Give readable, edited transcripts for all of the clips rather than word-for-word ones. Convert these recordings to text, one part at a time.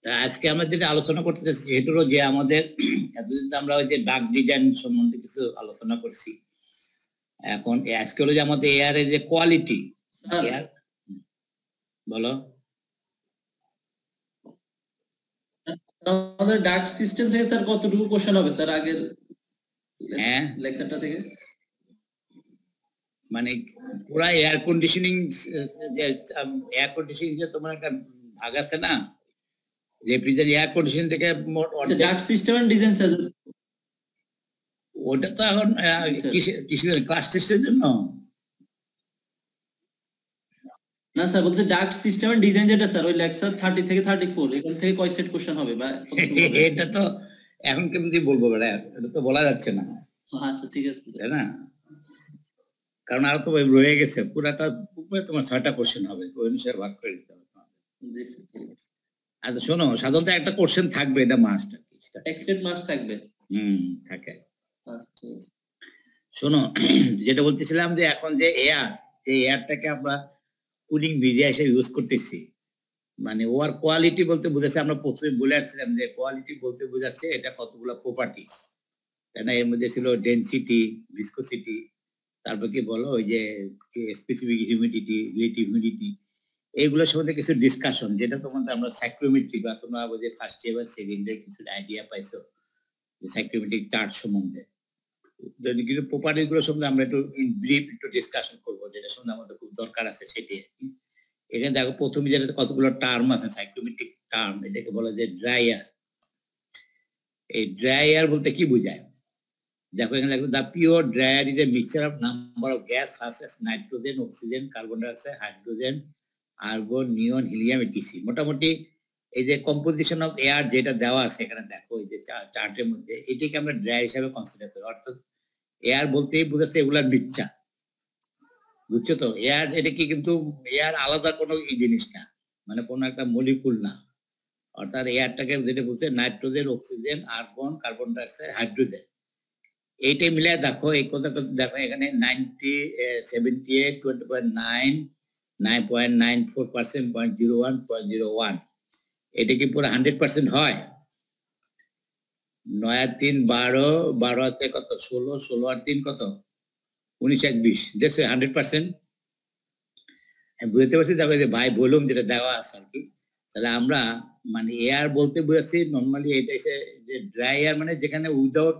আজকে আমরা যেটা আলোচনা করতে চাচ্ছি সেটা হলো যে আমাদের এতদিন তো আমরা ওই যে ডাক ডিজাইন সম্বন্ধে কিছু আলোচনা করছি। এখন আজকে হলো যে আমাদের এয়ার এর যে কোয়ালিটি এয়ার, বলো। আমাদের ডাক সিস্টেম থেকে স্যার কতটুকু কোশ্চেন হবে স্যার আগের লেকচারটা থেকে? মানে পুরা এয়ার কন্ডিশনিং, যে এয়ার কন্ডিশনিং যে তোমার একটা ভাগ আছে না, রেফ্রিজারেটর এয়ার কন্ডিশন থেকে ডাক সিস্টেম এন্ড ডিজাইন স্যার, ওটা তো এখন কিসের ক্লাস টেস্টের জন্য না স্যার, বলছে ডাক সিস্টেম এন্ড ডিজাইন যেটা স্যার ওই লেকচার 30 থেকে 34 এখান থেকে কয় সেট কোশ্চেন হবে বা এটা তো এখন কেমন বলবো বেটা, এটা তো বলা যাচ্ছে না। আচ্ছা ঠিক আছে, তাই না? কারণ আর তো রয়ে গেছে পুরাটা, তোমার 6টা কোশ্চেন হবে, তো ওই অনুসারে ভাগ করে দিতে হবে। আচ্ছা শোনো, সাধারণত একটা কোশ্চেন থাকবে, এটা মাস্ট, এক্সেট মাস্ট থাকবে। থাকে। শোনো, যেটা বলতেছিলাম যে এখন যে এয়ারটাকে আমরা কুলিং মিডিয়া হিসেবে ইউজ করতেছি, মানে ওর কোয়ালিটি বলতে বোঝাচ্ছে, আমরা প্রথমে বলে আসছিলাম যে কোয়ালিটি বলতে বোঝাচ্ছে এটা কতগুলো প্রপার্টিস, তাই না? এর মধ্যে ছিল ডেনসিটি, ভিসকোসিটি, তারপর কি বলো ওই যে স্পেসিফিক হিউমিডিটি, রিলেটিভ হিউমিডিটি, এইগুলোর সম্বন্ধে কিছু ডিসকাশন, যেটা তোমাদের আমরা সাইক্রোমেট্রি বা তোমরা ওই যে ফার্স্ট ইয়ার বা সেকেন্ড ইয়ার কিছু আইডিয়া পাইছো সাইক্রোমেট্রিক চার্ট সম্বন্ধে। কিছু প্রপার্টিস গুলো সম্বন্ধে আমরা একটু ইন ব্রিফ একটু ডিসকাশন করবো, যেটা সম্বন্ধে আমাদের খুব দরকার আছে সেটি। এখানে দেখো প্রথমে যেটা কতগুলো টার্ম আছে সাইক্রোমেট্রিক টার্ম, এটাকে বলা যায় ড্রাই এয়ার। এই ড্রাই এয়ার বলতে কি বোঝায়? দেখো এখানে দেখো, the pure dry air is a mixture of number of gas such as nitrogen, oxygen, carbon dioxide, hydrogen, argon, neon, helium, etc. মোটামুটি এই যে কম্পোজিশন অফ এয়ার যেটা দেওয়া আছে এখানে দেখো এই যে চার্টের মধ্যে, এটাকে আমরা ড্রাই হিসাবে কনসিডার করি। অর্থাৎ এয়ার বলতেই বোঝাচ্ছে এগুলার মিক্সচার, বুঝছো তো? এয়ার এটা কি, কিন্তু এয়ার আলাদা কোনো জিনিস না, মানে কোনো একটা মলিকুল না। অর্থাৎ এয়ারটাকে যেটা বলছে nitrogen, oxygen, argon, carbon dioxide, hydrogen, এইটাই মিলে দেখো এই কথা দেখো এখানে 90, 78, 20.9, 9.94%, 0.01, 0.01, এটা কি পুরো 100% হয়? 9 আর 3 12, 12 আছে কত 16, 16 আর 3 কত 19 আর 20, দেখছো 100%। বুঝতে পারছি। দেখো যে ভাই ভলিউম যেটা দেওয়া আছে আর কি, তাহলে আমরা মানে এয়ার বলতে বুঝাচ্ছি নর্মালি এটা হচ্ছে যে ড্রাই এয়ার, মানে যেখানে উইদাউট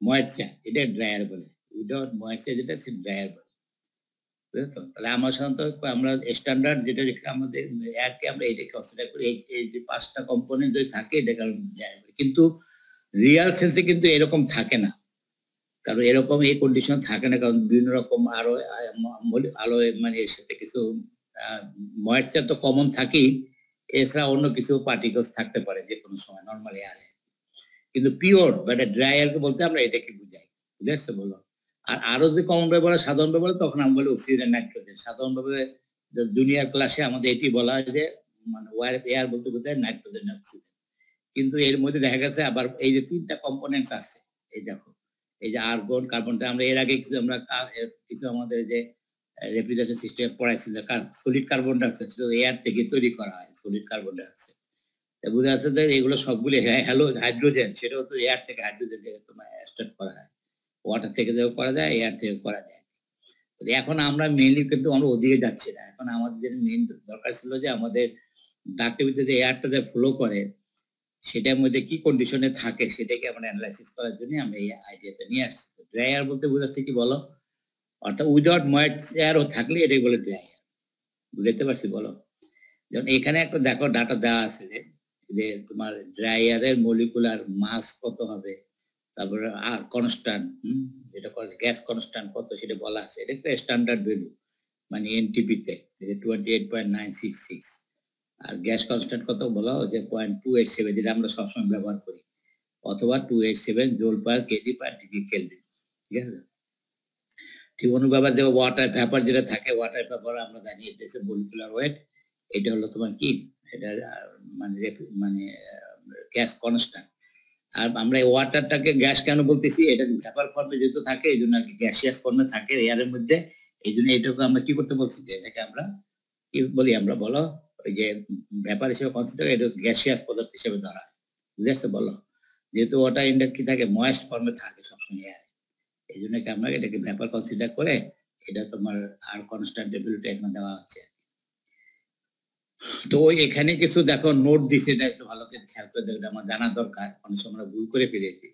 ময়েশ্চার, এটা ড্রায়ার বলে। উইদাউট ময়েশ্চার যেটা সে ড্রায়ার বলে, বুঝছো? তাহলে আমরা সাধারণত আমরা স্ট্যান্ডার্ড যেটা আমাদের এয়ারকে আমরা এটা কনসিডার করি, এই যে 5টা কম্পোনেন্ট যদি থাকে এটাকে ড্রায়ার বলে। কিন্তু রিয়াল সেন্সে কিন্তু এরকম থাকে না, কারণ এরকম এই কন্ডিশন থাকে না, কারণ বিভিন্ন রকম আলো মানে এর সাথে কিছু ময়েশ্চার তো কমন থাকেই, এছাড়া অন্য কিছু পার্টিকেলস থাকতে পারে যে কোনো সময় নর্মাল এয়ারে। কিন্তু পিওর বা ড্রাই এয়ারকে বলতে আমরা এটাকে বুঝাই, বুঝতে বলো। আর আরো যে কমন ব্যবহার সাধারণ ব্যবহার, তখন আমরা বলি অক্সিজেন, নাইট্রোজেন। সাধারণভাবে জুনিয়র ক্লাসে আমাদের এটি বলা হয় যে মানে এয়ার বলতে বোঝায় নাইট্রোজেন, অক্সিজেন। কিন্তু এর মধ্যে দেখা গেছে আবার এই যে 3টা কম্পোনেন্টস আছে, এই দেখো এই যে আর্গন, কার্বন, আমরা এর আগে কিছু আমাদের যে রেফ্রিজারেশন সিস্টেম পড়াইছি, সলিড কার্বন ডাইঅক্সাইড এয়ার থেকে তৈরি করা হয়, সলিড কার্বন ডাইঅক্সাইড। বোঝা যাচ্ছে যে এগুলো সবগুলি হ্যালো হাইড্রোজেন, সেটাও তো এয়ার থেকে হাইড্রোজেন থেকে তোমার এক্সট্রাক্ট করা হয়, ওয়াটার থেকে যেও করা যায়, এয়ার থেকে করা যায়। এখন আমরা মেইনলি কিন্তু আমরা ওদিকে যাচ্ছি না। এখন আমাদের মেইন দরকার ছিল যে আমাদের ডাক্টের ভিতরে যে এয়ারটা যে ফ্লো করে সেটার মধ্যে কি কন্ডিশনে থাকে সেটাকে আমরা অ্যানালাইসিস করার জন্য আমরা এই আইডিয়াটা নিয়ে আসছি। ড্রাই এয়ার বলতে বোঝাচ্ছে কি বলো? অর্থাৎ উইদাউট ময়েশ্চারও থাকলে এটাই বলে ড্রাই এয়ার। বুঝতে পারছি বলো? যেমন এখানে একটা দেখো ডাটা দেওয়া আছে যে তোমার ড্রাই এয়ারের মলিকুলার মাস কত হবে, তারপরে আর কনস্ট্যান্ট, যেটা গ্যাস কনস্ট্যান্ট কত সেটা বলা আছে। এটা একটা স্ট্যান্ডার্ড ভ্যালু, মানে এনটিপি তে 28.966। আর গ্যাস কনস্ট্যান্ট কত বলা যে 0.287, যেটা আমরা সবসময় ব্যবহার করি, অথবা 287 joule per kg per degree kelvin. ঠিক আছে? ঠিক অনুভাবে যে ওয়াটার ভ্যাপার যেটা থাকে, ওয়াটার ভ্যাপার আমরা জানি এটা হচ্ছে মলিকুলার ওয়েট। এটা হলো তোমার কি, এটা মানে গ্যাস কনস্ট্যান্ট। আর আমরা এই ওয়াটারটাকে গ্যাস কেন বলতেছি, এটা ভ্যাপার ফর্মে যেহেতু থাকে এই জন্য গ্যাসিয়াস ফর্মে থাকে এয়ারের মধ্যে, এই জন্য এটাকে আমরা কি করতে বলছি যে এটাকে আমরা কি বলি, আমরা বলো ওই যে ভেপার হিসেবে কনসিডার এটা গ্যাসিয়াস পদার্থ হিসেবে ধরা হয়। বুঝতে বলো, যেহেতু ওয়াটার ইনডেক্স কি থাকে, ময়েস্ট ফর্মে থাকে সবসময় এয়ার, এই জন্য কি আমরা এটাকে ভেপার কনসিডার করে এটা তোমার আর কনস্ট্যান্ট ডেভিলিটি এখানে দেওয়া হচ্ছে। তো এখানে কিছু দেখো নোট দিছে, এটা একটু ভালো করে খেয়াল করে দেখবে, আমার জানা দরকার, অনেক সময় আমরা ভুল করে ফেলেছি।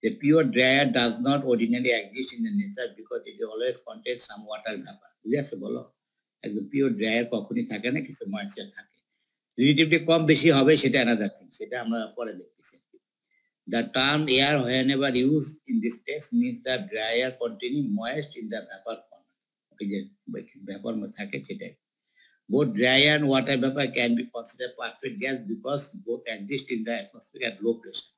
The pure dryer does not ordinarily exist in the nature because it always contains some water vapor. বুঝে আসছে বলো, একদম পিওর ড্রায়ার কখনই থাকে না, কিছু ময়েশ্চার থাকে, রিলেটিভলি কম বেশি হবে সেটা অ্যানাদার থিং, সেটা আমরা পরে দেখতেছি। The term air whenever used in this text means the dryer containing moist in the vapor form. ওই যে ভেপার থাকে সেটাই। Both dry and water vapor can be considered perfect gas because both exist in the atmosphere at low pressure.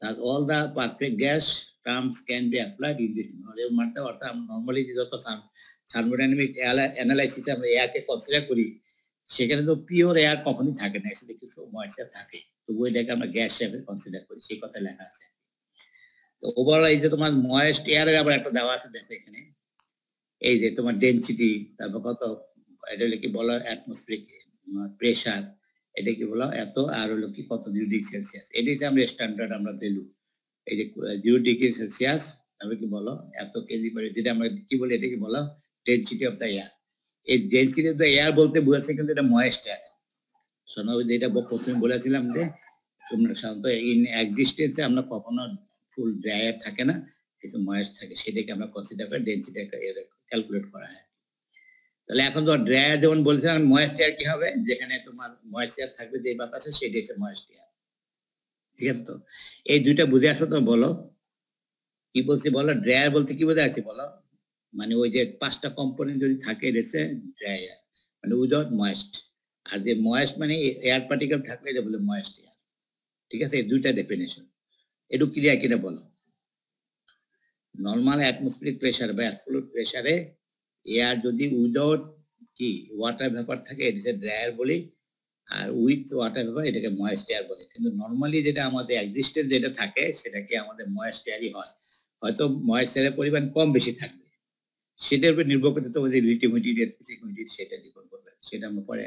Thus, all the perfect gas terms can be applied in this. Normally, যত thermodynamic analysis আমরা এয়ারকে consider করি, সেখানে তো pure air কখনই থাকে না, সেটা কিছু ময়েশ্চার থাকে, তো ওইটাকে আমরা গ্যাস হিসেবে কনসিডার করি, সেই কথা লেখা আছে। তো ওভারঅল এই যে তোমার ময়েস্ট এয়ারের আবার একটা দেওয়া আছে, দেখো এখানে এই যে তোমার ডেনসিটি, তারপর কত, এটা হলো কি বলো অ্যাটমসফিয়ারিক প্রেসার, এটা কি বলো এত, আর হলো কি কত ডিগ্রি সেলসিয়াস, এটা হচ্ছে আমরা স্ট্যান্ডার্ড আমরা ভ্যালু, এই যে 0 ডিগ্রি সেলসিয়াস তারপরে কি বলো এত কেজি পার, যেটা আমরা কি বলি এটা কি বলো ডেনসিটি অফ দ্য এয়ার। এই ডেনসিটি অফ দ্য এয়ার বলতে বুঝাচ্ছে কিন্তু এটা ময়েস্ট এয়ার। শোনো, যেটা প্রথমে বলেছিলাম যে তোমরা সাধারণত ইন এক্সিস্টেন্সে আমরা কখনো ফুল ড্রায়ার থাকে না, কিছু ময়েস্ট থাকে, সেটাকে আমরা কনসিডার করে ডেনসিটি ক্যালকুলেট করা হয়। তাহলে এখন তো ড্রায়ার যেমন বলছিলাম, ময়েস্ট এয়ার কি হবে, যেখানে তোমার ময়েস্ট এয়ার থাকবে যে বাতাসে, সেটাই হচ্ছে ময়েস্ট এয়ার। ঠিক আছে, তো এই দুইটা বুঝে আসো তো, বলো কি বলছি বলো। ড্রায়ার বলতে কি বোঝা যাচ্ছে বলো, মানে ওই যে 5টা কম্পোনেন্ট যদি থাকে এসে ড্রায়ার, মানে উইদাউট ময়েস্ট, আর যে ময়েস্ট মানে এয়ার পার্টিকেল থাকলে এটা বলে ময়েস্ট এয়ার। ঠিক আছে, এই দুইটা ডেফিনেশন, একটু ক্লিয়ার কিনা বলো। নর্মাল অ্যাটমসফিয়ারিক প্রেসার বা অ্যাবসলিউট প্রেসারে এয়ার যদি উইদাউট কি ওয়াটার ভেপার থাকে এটাকে ড্রায়ার বলি, আর উইথ ওয়াটার ভেপার এটাকে ময়েস্ট এয়ার বলে। কিন্তু নর্মালি যেটা আমাদের এক্সিস্টেন্ট যেটা থাকে সেটাকে আমাদের ময়েস্ট এয়ারই হয়, হয়তো ময়েস্ট এয়ারের পরিমাণ কম বেশি থাকবে, সেটার উপর নির্ভর করতে তোমাদের রিলেটিভ হিউমিডিটি স্পেসিফিক হিউমিডিটি সেটা ডিপেন্ড করবে, সেটা আমরা পরে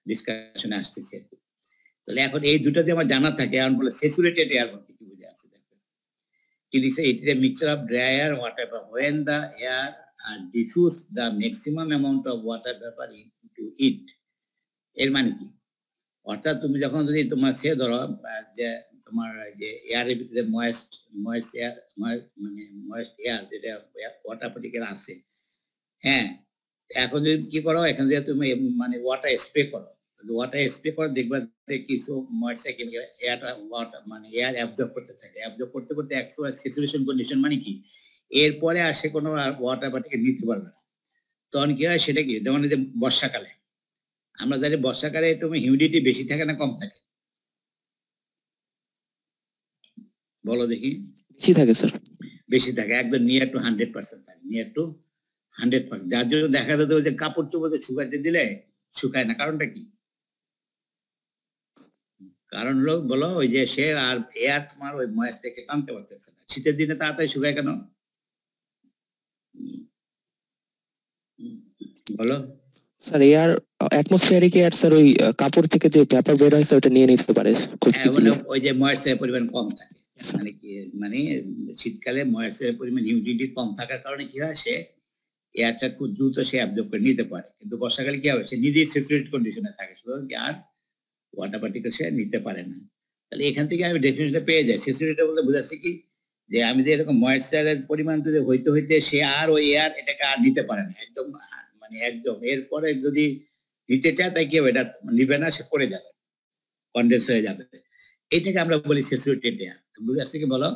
ডিসকাশনে আসতেছি। তাহলে এখন এই দুটো দিয়ে আমার জানা থাকে, এখন বলে স্যাচুরেটেড এয়ার বলতে কি বুঝে আছে, দেখো কি লিখছে, it is a mixture of dry air water vapour when the air diffuse the maximum amount of water vapor into it। এর মানে কি, অর্থাৎ তুমি যখন যদি তোমার সে ধরো যে তোমার যে এয়ারের ভিতরে ময়েস্ট এয়ার মানে ময়েস্ট এয়ার যেটা ওয়াটার পার্টিকেল আছে, হ্যাঁ, এখন যদি কি করো, এখান থেকে তুমি মানে ওয়াটার স্প্রে করো, দেখবা কিছু ময়েশ্চার এয়ারটা ওয়াটার মানে এয়ার অ্যাবজর্ব করতে থাকে, অ্যাবজর্ব করতে করতে অ্যাকচুয়াল স্যাচুরেশন কন্ডিশন মানে কি, এরপরে আর সে কোনো ওয়াটার পার্টিকেল নিতে পারবে না, তখন কি হয় সেটা কি, যেমন যে বর্ষাকালে আমরা জানি, বর্ষাকালে তুমি হিউমিডিটি বেশি থাকে না কম থাকে, বলো দেখি। বেশি থাকে স্যার, বেশি থাকে, একদম নিয়ার টু 100% থাকে, নিয়ার টু 100%, যার জন্য দেখা যেত যে কাপড় চোপড়ে শুকাইতে দিলে শুকায় না, কারণটা কি, কারণ হলো বলো ওই যে সে আর এয়ার তোমার ওই ময়েস্টটাকে টানতে পারতেছে না, শীতের দিনে তাড়াতাড়ি শুকায় কেন বলো। Sir air atmospheric air sir ওই কাপড় থেকে যে ভেপার বের হয় স্যার ওটা নিয়ে নিতে পারে, মানে ওই যে ময়েশ্চারের পরিমাণ কম থাকে, মানে কি মানে শীতকালে ময়েশ্চারের পরিমাণ হিউমিডিটি কম থাকার কারণে কি হয়, সে এয়ারটা খুব দ্রুত সে অ্যাবজর্ব করে নিতে পারে, কিন্তু বর্ষাকালে কি হবে, সে নিজেই স্যাচুরেটেড কন্ডিশনে থাকে, সুতরাং কি আর ওয়াটার পার্টিকেল সে নিতে পারে না। তাহলে এখান থেকে আমি ডেফিনেশনটা পেয়ে যাই, স্যাচুরেটেড বলতে বোঝাচ্ছি কি, যে আমি যে এরকম ময়েশ্চারের পরিমাণ যদি হইতে হইতে সে আর ওই এয়ার এটাকে আর নিতে পারে না, একদম মানে একদম, এরপরে যদি নিতে চায় তাই কি হবে, এটা নিবে না, সে পড়ে যাবে, কন্ডেন্স হয়ে যাবে, এটাকে আমরা বলি স্যাচুরেটেড এয়ার। বুঝে আসছে কি বলো,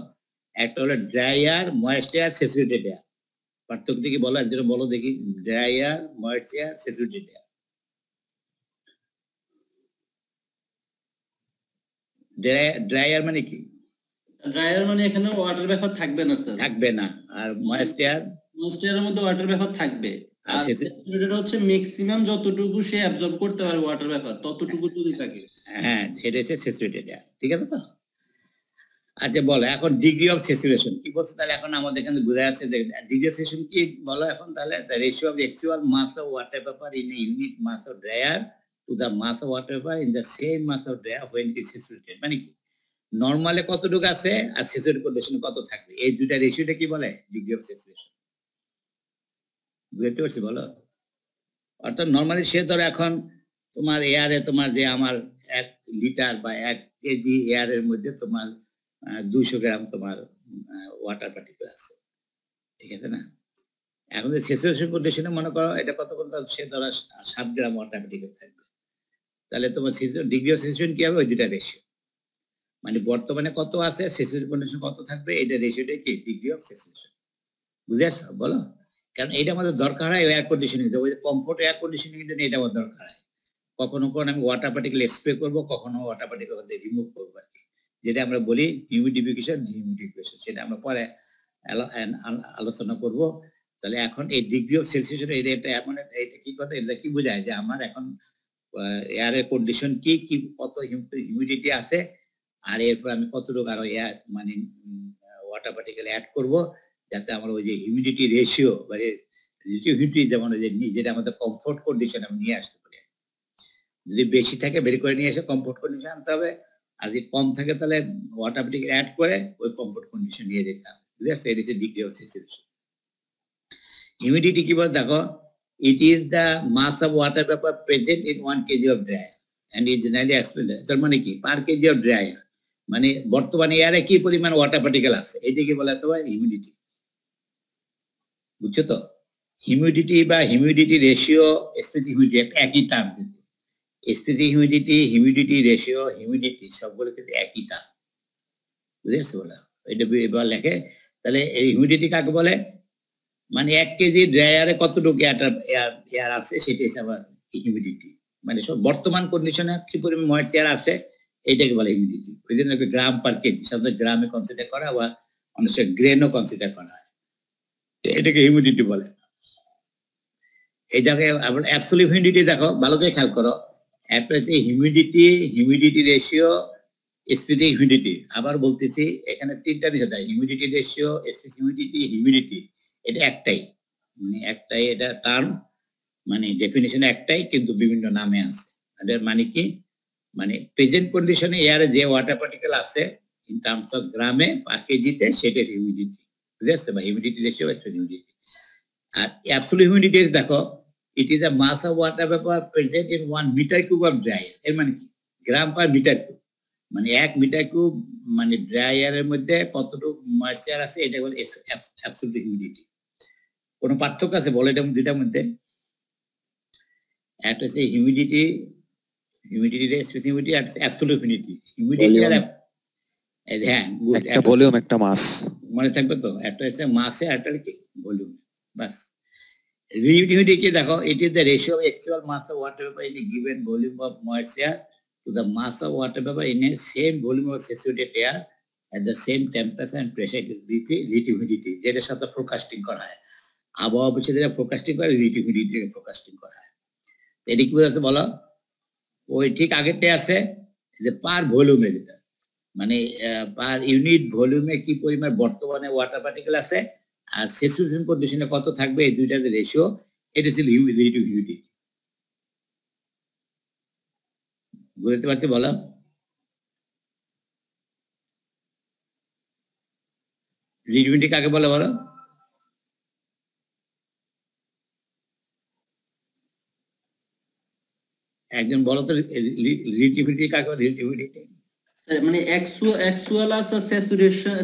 একটা হলো dry air, moist air, saturated air, পার্থক্যটা কি বলো, একজন বলো দেখি, dry air, moist air, saturated air. Dryer মানে কি, ড্রায়ার মানে এখানে ওয়াটার ভেপার থাকবে না স্যার, থাকবে না, আর ময়েস্ট এয়ার মধ্যে ওয়াটার ভেপার থাকবে, আর স্যাচুরেটেড হচ্ছে ম্যাক্সিমাম যতটুকু সে অ্যাবজর্ব করতে পারে ওয়াটার ভেপার ততটুকু যদি থাকে, হ্যাঁ সেটা হচ্ছে স্যাচুরেটেড এয়ার। ঠিক আছে তো, আচ্ছা বলো এখন ডিগ্রি অফ স্যাচুরেশন কি বলছে, তাহলে এখন আমাদের এখানে বোঝা যাচ্ছে যে ডিগ্রি অফ স্যাচুরেশন কি বলো এখন, তাহলে the ratio of actual mass of water vapour in a unit mass of dryer to the mass of water vapor in the same mass of dry air when it is saturated. মানে কি নরমালে কতটুকু আছে আর saturated কন্ডিশনে কত থাকবে, এই দুইটা রেশিওটা কি বলে? Degree of saturation. বুঝতে পারছি বলো? অর্থাৎ নরমালি সে ধরো এখন তোমার এয়ারে তোমার যে আমার 1 লিটার বা 1 কেজি এয়ারের মধ্যে তোমার 200 গ্রাম তোমার ওয়াটার পার্টিকেল আছে, ঠিক আছে না? এখন যে স্যাচুরেশন কন্ডিশনে মনে করো এটা কত সে ধরো 7 গ্রাম ওয়াটার পার্টিকেল থাকবে, তাহলে তোমার ডিগ্রি অফ স্যাচুরেশন কি হবে? ওই দুটা রেশিও, মানে বর্তমানে কত আছে স্যাচুরেশন কন্ডিশন কত থাকবে, এটা রেশিওটা কি? Degree of saturation. বুঝে আসছো বলো? কারণ এটা আমাদের দরকার হয় এয়ার কন্ডিশনিং, ওই কমফোর্ট এয়ার কন্ডিশনিং এর জন্য এটা আমাদের দরকার হয়। কখনো আমি ওয়াটার পার্টিকেল স্প্রে করবো, কখনো ওয়াটার পার্টিকেল রিমুভ করবো আর কি, যেটা আমরা বলি হিউমিডিফিকেশন, ডিহিউমিডিফিকেশন, সেটা আমরা পরে আলোচনা করব। তাহলে এখন এই ডিগ্রি অফ সেলসিয়াস এটা এমন এটা কি কথা, এটা কি বোঝায় যে আমার এখন এয়ারের কন্ডিশন কি কি কত হিউমিডিটি আছে, আর এরপর আমি কতটুকু আরো এয়ার মানে ওয়াটার পার্টিকেল অ্যাড করব, যাতে আমার ওই যে হিউমিডিটি রেশিও বা হিউমিডিটি যেমন যেটা আমাদের কমফোর্ট কন্ডিশন আমি নিয়ে আসতে পারি। যদি বেশি থাকে বের করে নিয়ে এসে কমফোর্ট কন্ডিশন আনতে হবে, আর যদি কম থাকে তাহলে ওয়াটার পার্টিকেল অ্যাড করে ওই কমফোর্ট কন্ডিশন নিয়ে যেতে হবে। বুঝতে পারছো? এটা হচ্ছে ডিগ্রি অফ স্যাচুরেশন। হিউমিডিটি কি বল দেখো, it is the mass of water vapor present in 1 kg of dry air and is generally explained, তার মানে কি পার কেজি অফ ড্রাই এয়ার, মানে বর্তমানে এয়ারে কি পরিমাণ ওয়াটার পার্টিকেল আছে এটাকে বলা হয় হিউমিডিটি। বুঝছো তো? হিউমিডিটি বা হিউমিডিটি রেশিও, স্পেসিফিক হিউমিডিটি একই টার্ম, কিন্তু স্পেসিফিক হিউমিডিটি রেশিও, হিউমিডিটি সবগুলো কিন্তু একই টার্ম। বুঝেছো বলা? এটা এবার লেখে, তাহলে এই হিউমিডিটি কাকে বলে? মানে 1 কেজি ড্রাই এয়ারে কতটুকু এয়ার আছে সেটা হিসাবে হিউমিডিটি, মানে সব বর্তমান কন্ডিশনে কি পরিমাণ ময়েশ্চার আছে এটাকে বলে হিউমিডিটি। ওই জন্য গ্রাম পার কেজি, সাধারণত গ্রামে কনসিডার করা বা অনেক সময় গ্রেনও কনসিডার করা হয়, এটাকে হিউমিডিটি বলে। এই জায়গায় আবার অ্যাবসলিউট হিউমিডিটি দেখো, ভালো করে খেয়াল করো, একটা হচ্ছে হিউমিডিটি রেশিও, স্পেসিফিক হিউমিডিটি। আবার বলতেছি এখানে তিনটা দিকে দেয়, হিউমিডিটি রেশিও, স্পেসিফিক হিউমিডিটি, এটা একটাই, মানে একটাই, এটা টার্ম, মানে ডেফিনিশন একটাই কিন্তু বিভিন্ন নামে আছে। এটার মানে কি, মানে প্রেজেন্ট কন্ডিশনে এয়ারে যে ওয়াটার পার্টিকেল আছে ইন টার্মস অফ গ্রামে পার কেজিতে, সেটা হিউমিডিটি। বুঝতে পারছো? বা হিউমিডিটি রেশিও, হিউমিডিটি। আর অ্যাবসলিউট হিউমিডিটি দেখো, it is a mass of water vapour present in 1 metre cube of dry air. এর মানে কি গ্রাম পার মিটার কিউব, মানে 1 মিটার কিউব মানে ড্রাই এয়ারের মধ্যে কতটুকু ময়েশ্চার আছে এটা বলে অ্যাবসলিউট হিউমিডিটি। কোনো পার্থক্য আছে বলে এটা দুইটার মধ্যে? একটা হচ্ছে হিউমিডিটি, স্পেসিফিক হিউমিডিটি, আর অ্যাবসলিউট হিউমিডিটি। হিউমিডিটি আর হ্যাঁ, একটা ভলিউম একটা মাস, মনে থাকবে তো? একটা হচ্ছে মাসে, আর একটা কি ভলিউম, বাস। রিলেটিভ হিউমিডিটি কি দেখো, it is the ratio of actual mass of water vapour in a given volume of moisture to the mass of water vapor in a same volume of saturated air at the same temperature and pressure. It is relative humidity, যেটার সাথে forecasting করা হয়। আবহাওয়া অফিসে যেটা forecasting করে relative humidity forecasting করা হয়। এটা কি বলছে বলো? ওই ঠিক আগেরটা আছে যে পার ভলিউমে, যেটা মানে পার ইউনিট ভলিউমে কি পরিমাণ বর্তমানে ওয়াটার পার্টিকেল আছে আর স্যাচুরেশন কন্ডিশনে কত থাকবে, এই দুইটার যে রেশিও, এটা ছিল রিলেটিভ হিউমিডিটি। বুঝতে পারছি বলো? রিলেটিভিটি কাকে বলে বলো? একজন বলো তো, রিলেটিভিটি কাকে বলে? রিলেটিভিটি মানে অ্যাকচুয়াল আর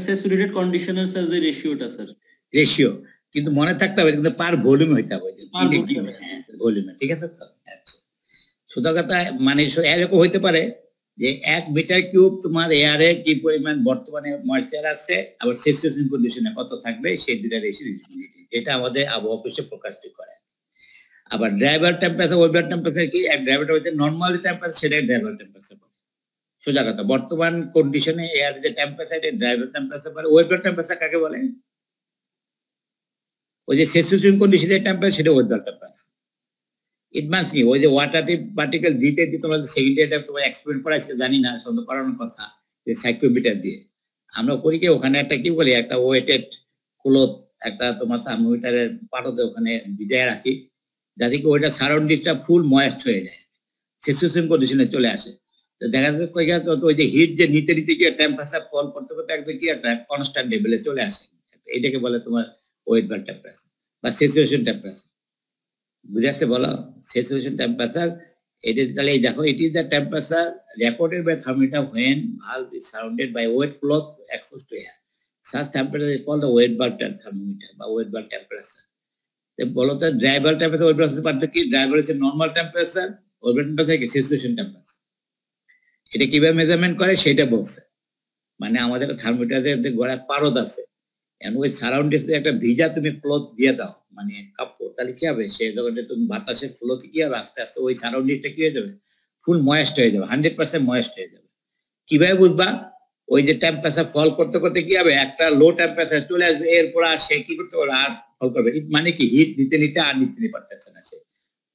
স্যাচুরেটেড কন্ডিশনের স্যার যে রেশিওটা স্যার, রেশিও কিন্তু মনে থাকতে হবে, কিন্তু পার ভলিউম হইতে হবে, ভলিউমে। ঠিক আছে তো? আচ্ছা, সোজা কথা মানে এরকম হইতে পারে যে 1 মিটার কিউব তোমার এয়ারে কি পরিমাণ বর্তমানে ময়েশ্চার আছে, আবার স্যাচুরেশন কন্ডিশনে কত থাকবে, সেই দুইটা রেশিও, এটা আমাদের আবহাওয়া অফিসে প্রকাশ করে। আবার ড্রাইভার টেম্পারেচার, ওয়েবার টেম্পারেচার কি, এক ড্রাইভারটা হচ্ছে নরমাল টেম্পারেচার, সেটাই ড্রাইভার টেম্পারেচার বলে। সোজা কথা, বর্তমান কন্ডিশনে এয়ার যে টেম্পারেচার, এটা ড্রাইভার টেম্পারেচার বলে। ওয়েবার টেম্পারেচার কাকে বলে? ওই যে স্যাচুরেশন কন্ডিশনের টেম্পারেচার, সেটা ওয়েবার টেম্পারেচার। ইট মাস কি, ওই যে ওয়াটার পার্টিকেল দিতে তোমরা সেকেন্ড ইয়ারটা তোমার এক্সপেরিমেন্ট করাইছো, জানি না, সন্দেহ করানোর কথা, যে সাইক্রোমিটার দিয়ে আমরা করি কি, ওখানে একটা কি বলি, একটা ওয়েটেড ক্লথ, একটা তোমার থার্মোমিটারের পাটতে ওখানে ভিজায় রাখি, যাতে কি ওইটা সারাউন্ডিংটা ফুল ময়েস্ট হয়ে যায়। স্যাচুরেশন কন্ডিশনে চলে আসে। তো দেখা যাচ্ছে কই গেছে ওই যে হিট যে নিতে নিতে কি টেম্পারেচার ফল করতে করতে একদম কি একটা কনস্ট্যান্ট লেভেলে চলে আসে। এটাকে বলে তোমার ওয়েট বাল্ব টেম্পারেচার বা স্যাচুরেশন টেম্পারেচার। বুঝে আসছে বলো? স্যাচুরেশন টেম্পারেচার এটা তাহলে এই দেখো it is the temperature recorded by thermometer when valve is surrounded by wet cloth exposed to air. Such temperature is called the wet bulb thermometer বা wet bulb temperature. বলো তো dry bulb temperature wet bulb পার্থক্য কি? Dry bulb হচ্ছে normal temperature, wet bulb হচ্ছে saturation temperature. এটা কিভাবে measurement করে সেটা বলছে। মানে আমাদের থার্মোমিটারের গোড়ায় পারদ আছে, ওই সারাউন্ডিংস একটা ভিজা তুমি ক্লথ দিয়ে দাও মানে কাপড়, তাহলে কি হবে? সে যখন তুমি বাতাসের ফ্লোতে কি হবে আস্তে আস্তে ওই সারাউন্ডিংটা কি হয়ে যাবে? ফুল ময়েস্ট হয়ে যাবে, 100% ময়েস্ট হয়ে যাবে। কিভাবে বুঝবা? ওই যে টেম্পারেচার ফল করতে করতে কি হবে? একটা লো টেম্পারেচার চলে আসবে, এরপর আর সে কি করতে পারবে? আর ফল করবে মানে কি হিট নিতে নিতে আর নিতে পারতেছে না সে,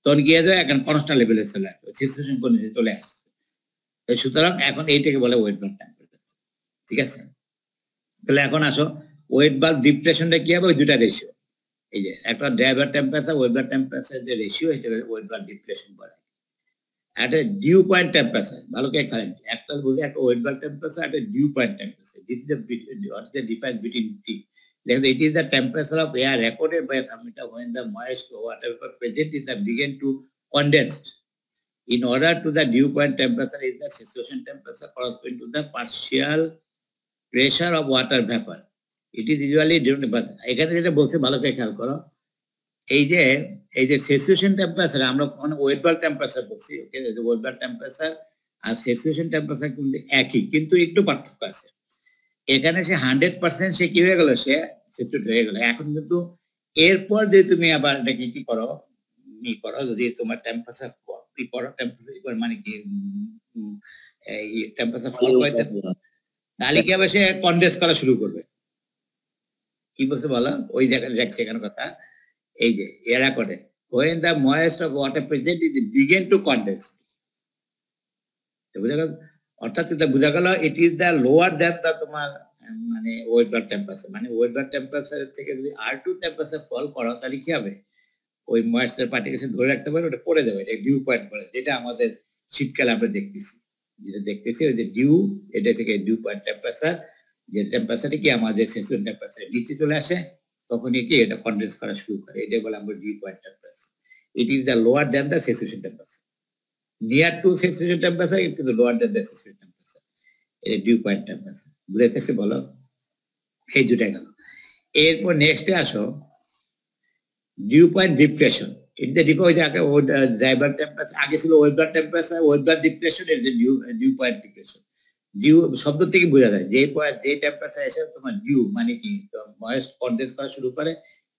তখন গিয়ে যাবে এখন কনস্ট্যান্ট লেভেলে চলে আসবে, সিচুয়েশন কন্ডিশনে চলে আসবে। সুতরাং এখন এইটাকে বলে ওয়েট বাল্ব টেম্পারেচার। ঠিক আছে, তাহলে এখন আসো ওয়েট বাল্ব ডিপ্রেশনটা কি হবে? ওই দুটা রেশিও, এই যে একটা driver temperature wet bulb temperature যে রেশিও এটা ওয়েট বাল্ব ডিপ্রেশন বলে। একটা ডিউ পয়েন্ট টেম্পারেচার ভালো করে খেলেন, একটা বলি একটা ওয়েট বাল্ব টেম্পারেচার একটা dew point temperature. This is the difference between T. দেখো it is the temperature of air recorded by thermometer when the moist water vapor present in the begin to condensed. In order to the dew point temperature is the saturation temperature corresponding to the partial pressure of water vapor. It is usually during the এখানে যেটা বলছে ভালো করে খেয়াল করো, এই যে saturation temperature আমরা ওয়েট বাল্ব টেম্পারেচার বলছি, ওকে? ওয়েট বাল্ব টেম্পারেচার আর স্যাচুরেশন টেম্পারেচার কিন্তু একই, কিন্তু একটু পার্থক্য আছে। এখানে সে 100% সে কি হয়ে গেল? সে স্যাচুরেট হয়ে গেল। এখন কিন্তু এরপর যদি তুমি আবার এটাকে কি করো যদি তোমার টেম্পারেচার কি করো টেম্পারেচার মানে কি এই টেম্পারেচার ফল করে তাহলে কি হবে? সে কন্ডেন্স করা শুরু করবে। কি বলছে বলো? ওই জায়গায় যাচ্ছে এখানে কথা, এই যে এরা করে when the moist of water present is begin to condense. বুঝা গেল? অর্থাৎ এটা বুঝা গেল ইট is the lower than the তোমার মানে ওয়েট বাল্ব টেম্পারেচার। মানে ওয়েট বাল্ব টেম্পারেচার থেকে যদি R2 টেম্পারেচার ফল করো তাহলে কি হবে? ওই ময়েশ্চার পার্টিকেলস ধরে রাখতে পারে, ওটা পড়ে যাবে। এটা ডিউ পয়েন্ট বলে, যেটা আমাদের শীতকালে আমরা দেখতেছি ওই যে ডিউ, এটা থেকে ডিউ পয়েন্ট টেম্পারেচার, যে টেম্পারেচারটা কি আমাদের স্যাচুরেশন টেম্পারেচার নিচে চলে আসে, তখনই কি এটা কন্ডেন্স করা শুরু করে। এটাই বলে আমরা dew point temperature. It is the lower than the saturation temperature, near to saturation temperature কিন্তু lower than the saturation temperature. এটা ডিউ পয়েন্ট টেম্পারেচার। বুঝাইতেছে বলো? এই দুটা গেল। এরপর নেক্সটে আসো ডিউ পয়েন্ট ডিপ্রেশন। এটা ড্রাইভার টেম্পারেচার আগে ছিল wet bulb temperature, wet bulb depression এর যে ডিউ পয়েন্ট ডিপ্রেশন। ডিউ শব্দ থেকে বোঝা যায় যে টেম্পারেচার এসে তোমার ডিউ মানে কি ময়েস্ট কন্ডেন্স করা শুরু করে,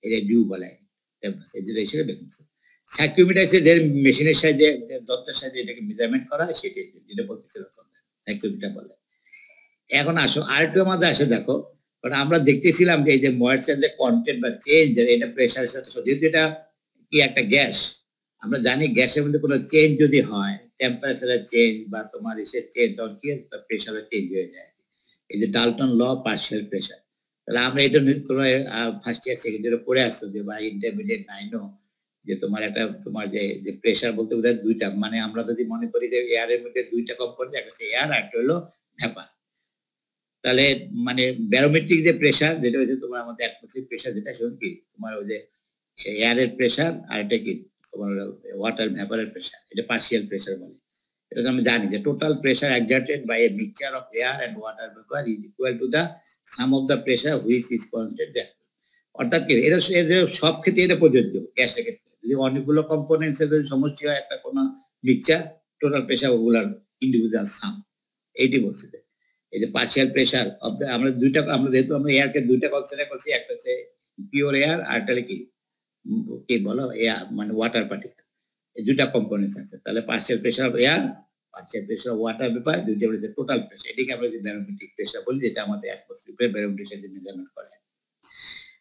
এটা ডিউ বলে টেম্পারেচার, যেটা হিসেবে দেখেছে। সাইক্রোমিটার যে মেশিনের সাহায্যে যন্ত্রের সাহায্যে এটাকে মেজারমেন্ট করা হয়, সেটাই যেটা বলতেছিল সাইক্রোমিটার বলে। এখন আসো আরেকটু আমাদের আসে, দেখো আমরা দেখতেছিলাম যে এই যে ময়েশ্চার যে কন্টেন্ট বা চেঞ্জ, এটা প্রেসারের সাথে যেহেতু এটা কি একটা গ্যাস, আমরা জানি গ্যাসের মধ্যে কোনো চেঞ্জ যদি হয়, টেম্পারেচারের চেঞ্জ বা তোমার এসে চেঞ্জ, তখন কি প্রেসারের চেঞ্জ হয়ে যায়। এই যে ডাল্টন ল পার্শিয়াল প্রেসার, তাহলে আমরা এটা তোমরা ফার্স্ট ইয়ার সেকেন্ড ইয়ারে পড়ে আসছো যে বা ইন্টারমিডিয়েট 9ও, যে তোমার একটা তোমার যে প্রেসার বলতে বোধ হয় দুইটা, মানে আমরা যদি মনে করি যে এয়ারের মধ্যে দুইটা কম্পোনেন্ট, একটা হচ্ছে এয়ার আর একটা হলো ভ্যাপার। তাহলে মানে ব্যারোমেট্রিক যে প্রেসার যেটা হচ্ছে তোমার আমাদের অ্যাটমসফিয়ার প্রেসার, যেটা শুনুন কি তোমার ওই যে এয়ারের প্রেসার, আর এটা কি তোমার ওয়াটার ভ্যাপারের প্রেসার, এটা পার্শিয়াল প্রেসার বলে। এটা আমি জানি যে total pressure exerted by a mixture of air and water vapor is equal to the sum of the pressure which is constant there. অর্থাৎ কি এটা সব ক্ষেত্রে এটা প্রযোজ্য, গ্যাসের ক্ষেত্রে যদি অনেকগুলো কম্পোনেন্টস এর সমষ্টি হয় একটা কোনো মিক্সচার, টোটাল প্রেসার ওগুলার ইন্ডিভিজুয়াল সাম, এইটি বলছে। এই যে পার্শিয়াল প্রেসার অফ দ্য আমরা যেহেতু আমরা এয়ারকে দুইটা কনসিডার করছি, একটা হচ্ছে পিওর এয়ার আর একটা কি বলো এয়ার মানে ওয়াটার পার্টিকেল, এই দুইটা কম্পোনেন্টস আছে। তাহলে partial pressure of air, partial pressure of water vapour, দুইটা হচ্ছে টোটাল প্রেসার। এটাকে আমরা যে ব্যারোমেট্রিক প্রেসার বলি, যেটা আমাদের অ্যাটমসফিয়ার ব্যারোমেট্রিক মেজারমেন্ট করে।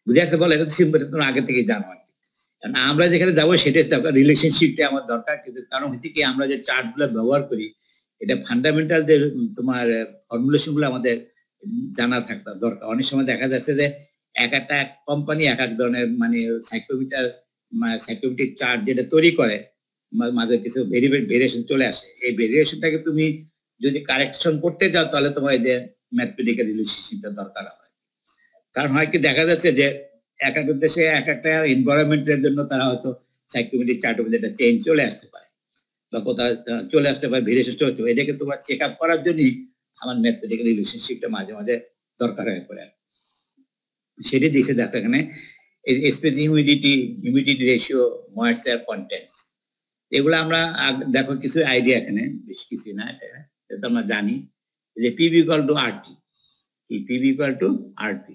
বুঝে আসছে বলো? এটা তো সিম্পল, তোমরা আগে থেকে জানো আর কি। কারণ আমরা যেখানে যাবো সেটা রিলেশনশিপটা আমার দরকার, কিন্তু কারণ হচ্ছে কি আমরা যে চার্টগুলো ব্যবহার করি, এটা ফান্ডামেন্টাল যে তোমার ফর্মুলেশন গুলো আমাদের জানা থাকতে দরকার। অনেক সময় দেখা যাচ্ছে যে একটা কোম্পানি এক এক ধরনের মানে সাইক্রোমিটার সাইক্রোমেট্রিক চার্ট যেটা তৈরি করে, মাঝে কিছু ভেরিয়েশন চলে আসে, এই ভেরিয়েশনটাকে তুমি যদি কারেকশন করতে যাও তাহলে তোমার এই যে ম্যাথমেটিক্যাল রিলেশনশিপটা দরকার হয়। কারণ হয় কি দেখা যাচ্ছে যে এক এক দেশে এক একটা এনভায়রনমেন্টের জন্য তারা হয়তো সাইক্লোমেট্রিক চার্টের মধ্যে একটা চেঞ্জ চলে আসতে পারে বা কোথাও চলে আসতে পারে, ভেরিয়েশন চলে আসতে পারে। এটাকে তোমার চেক আপ করার জন্যই আমার ম্যাথমেটিক্যাল রিলেশনশিপটা মাঝে মাঝে দরকার হয়ে পড়ে। সেটি দিয়েছে দেখো এখানে space humidity ratio, moisture content, এগুলো আমরা দেখো কিছু আইডিয়া এখানে, বেশ কিছু না, এটা আমরা জানি যে PV equal to RT, PV equal to RT.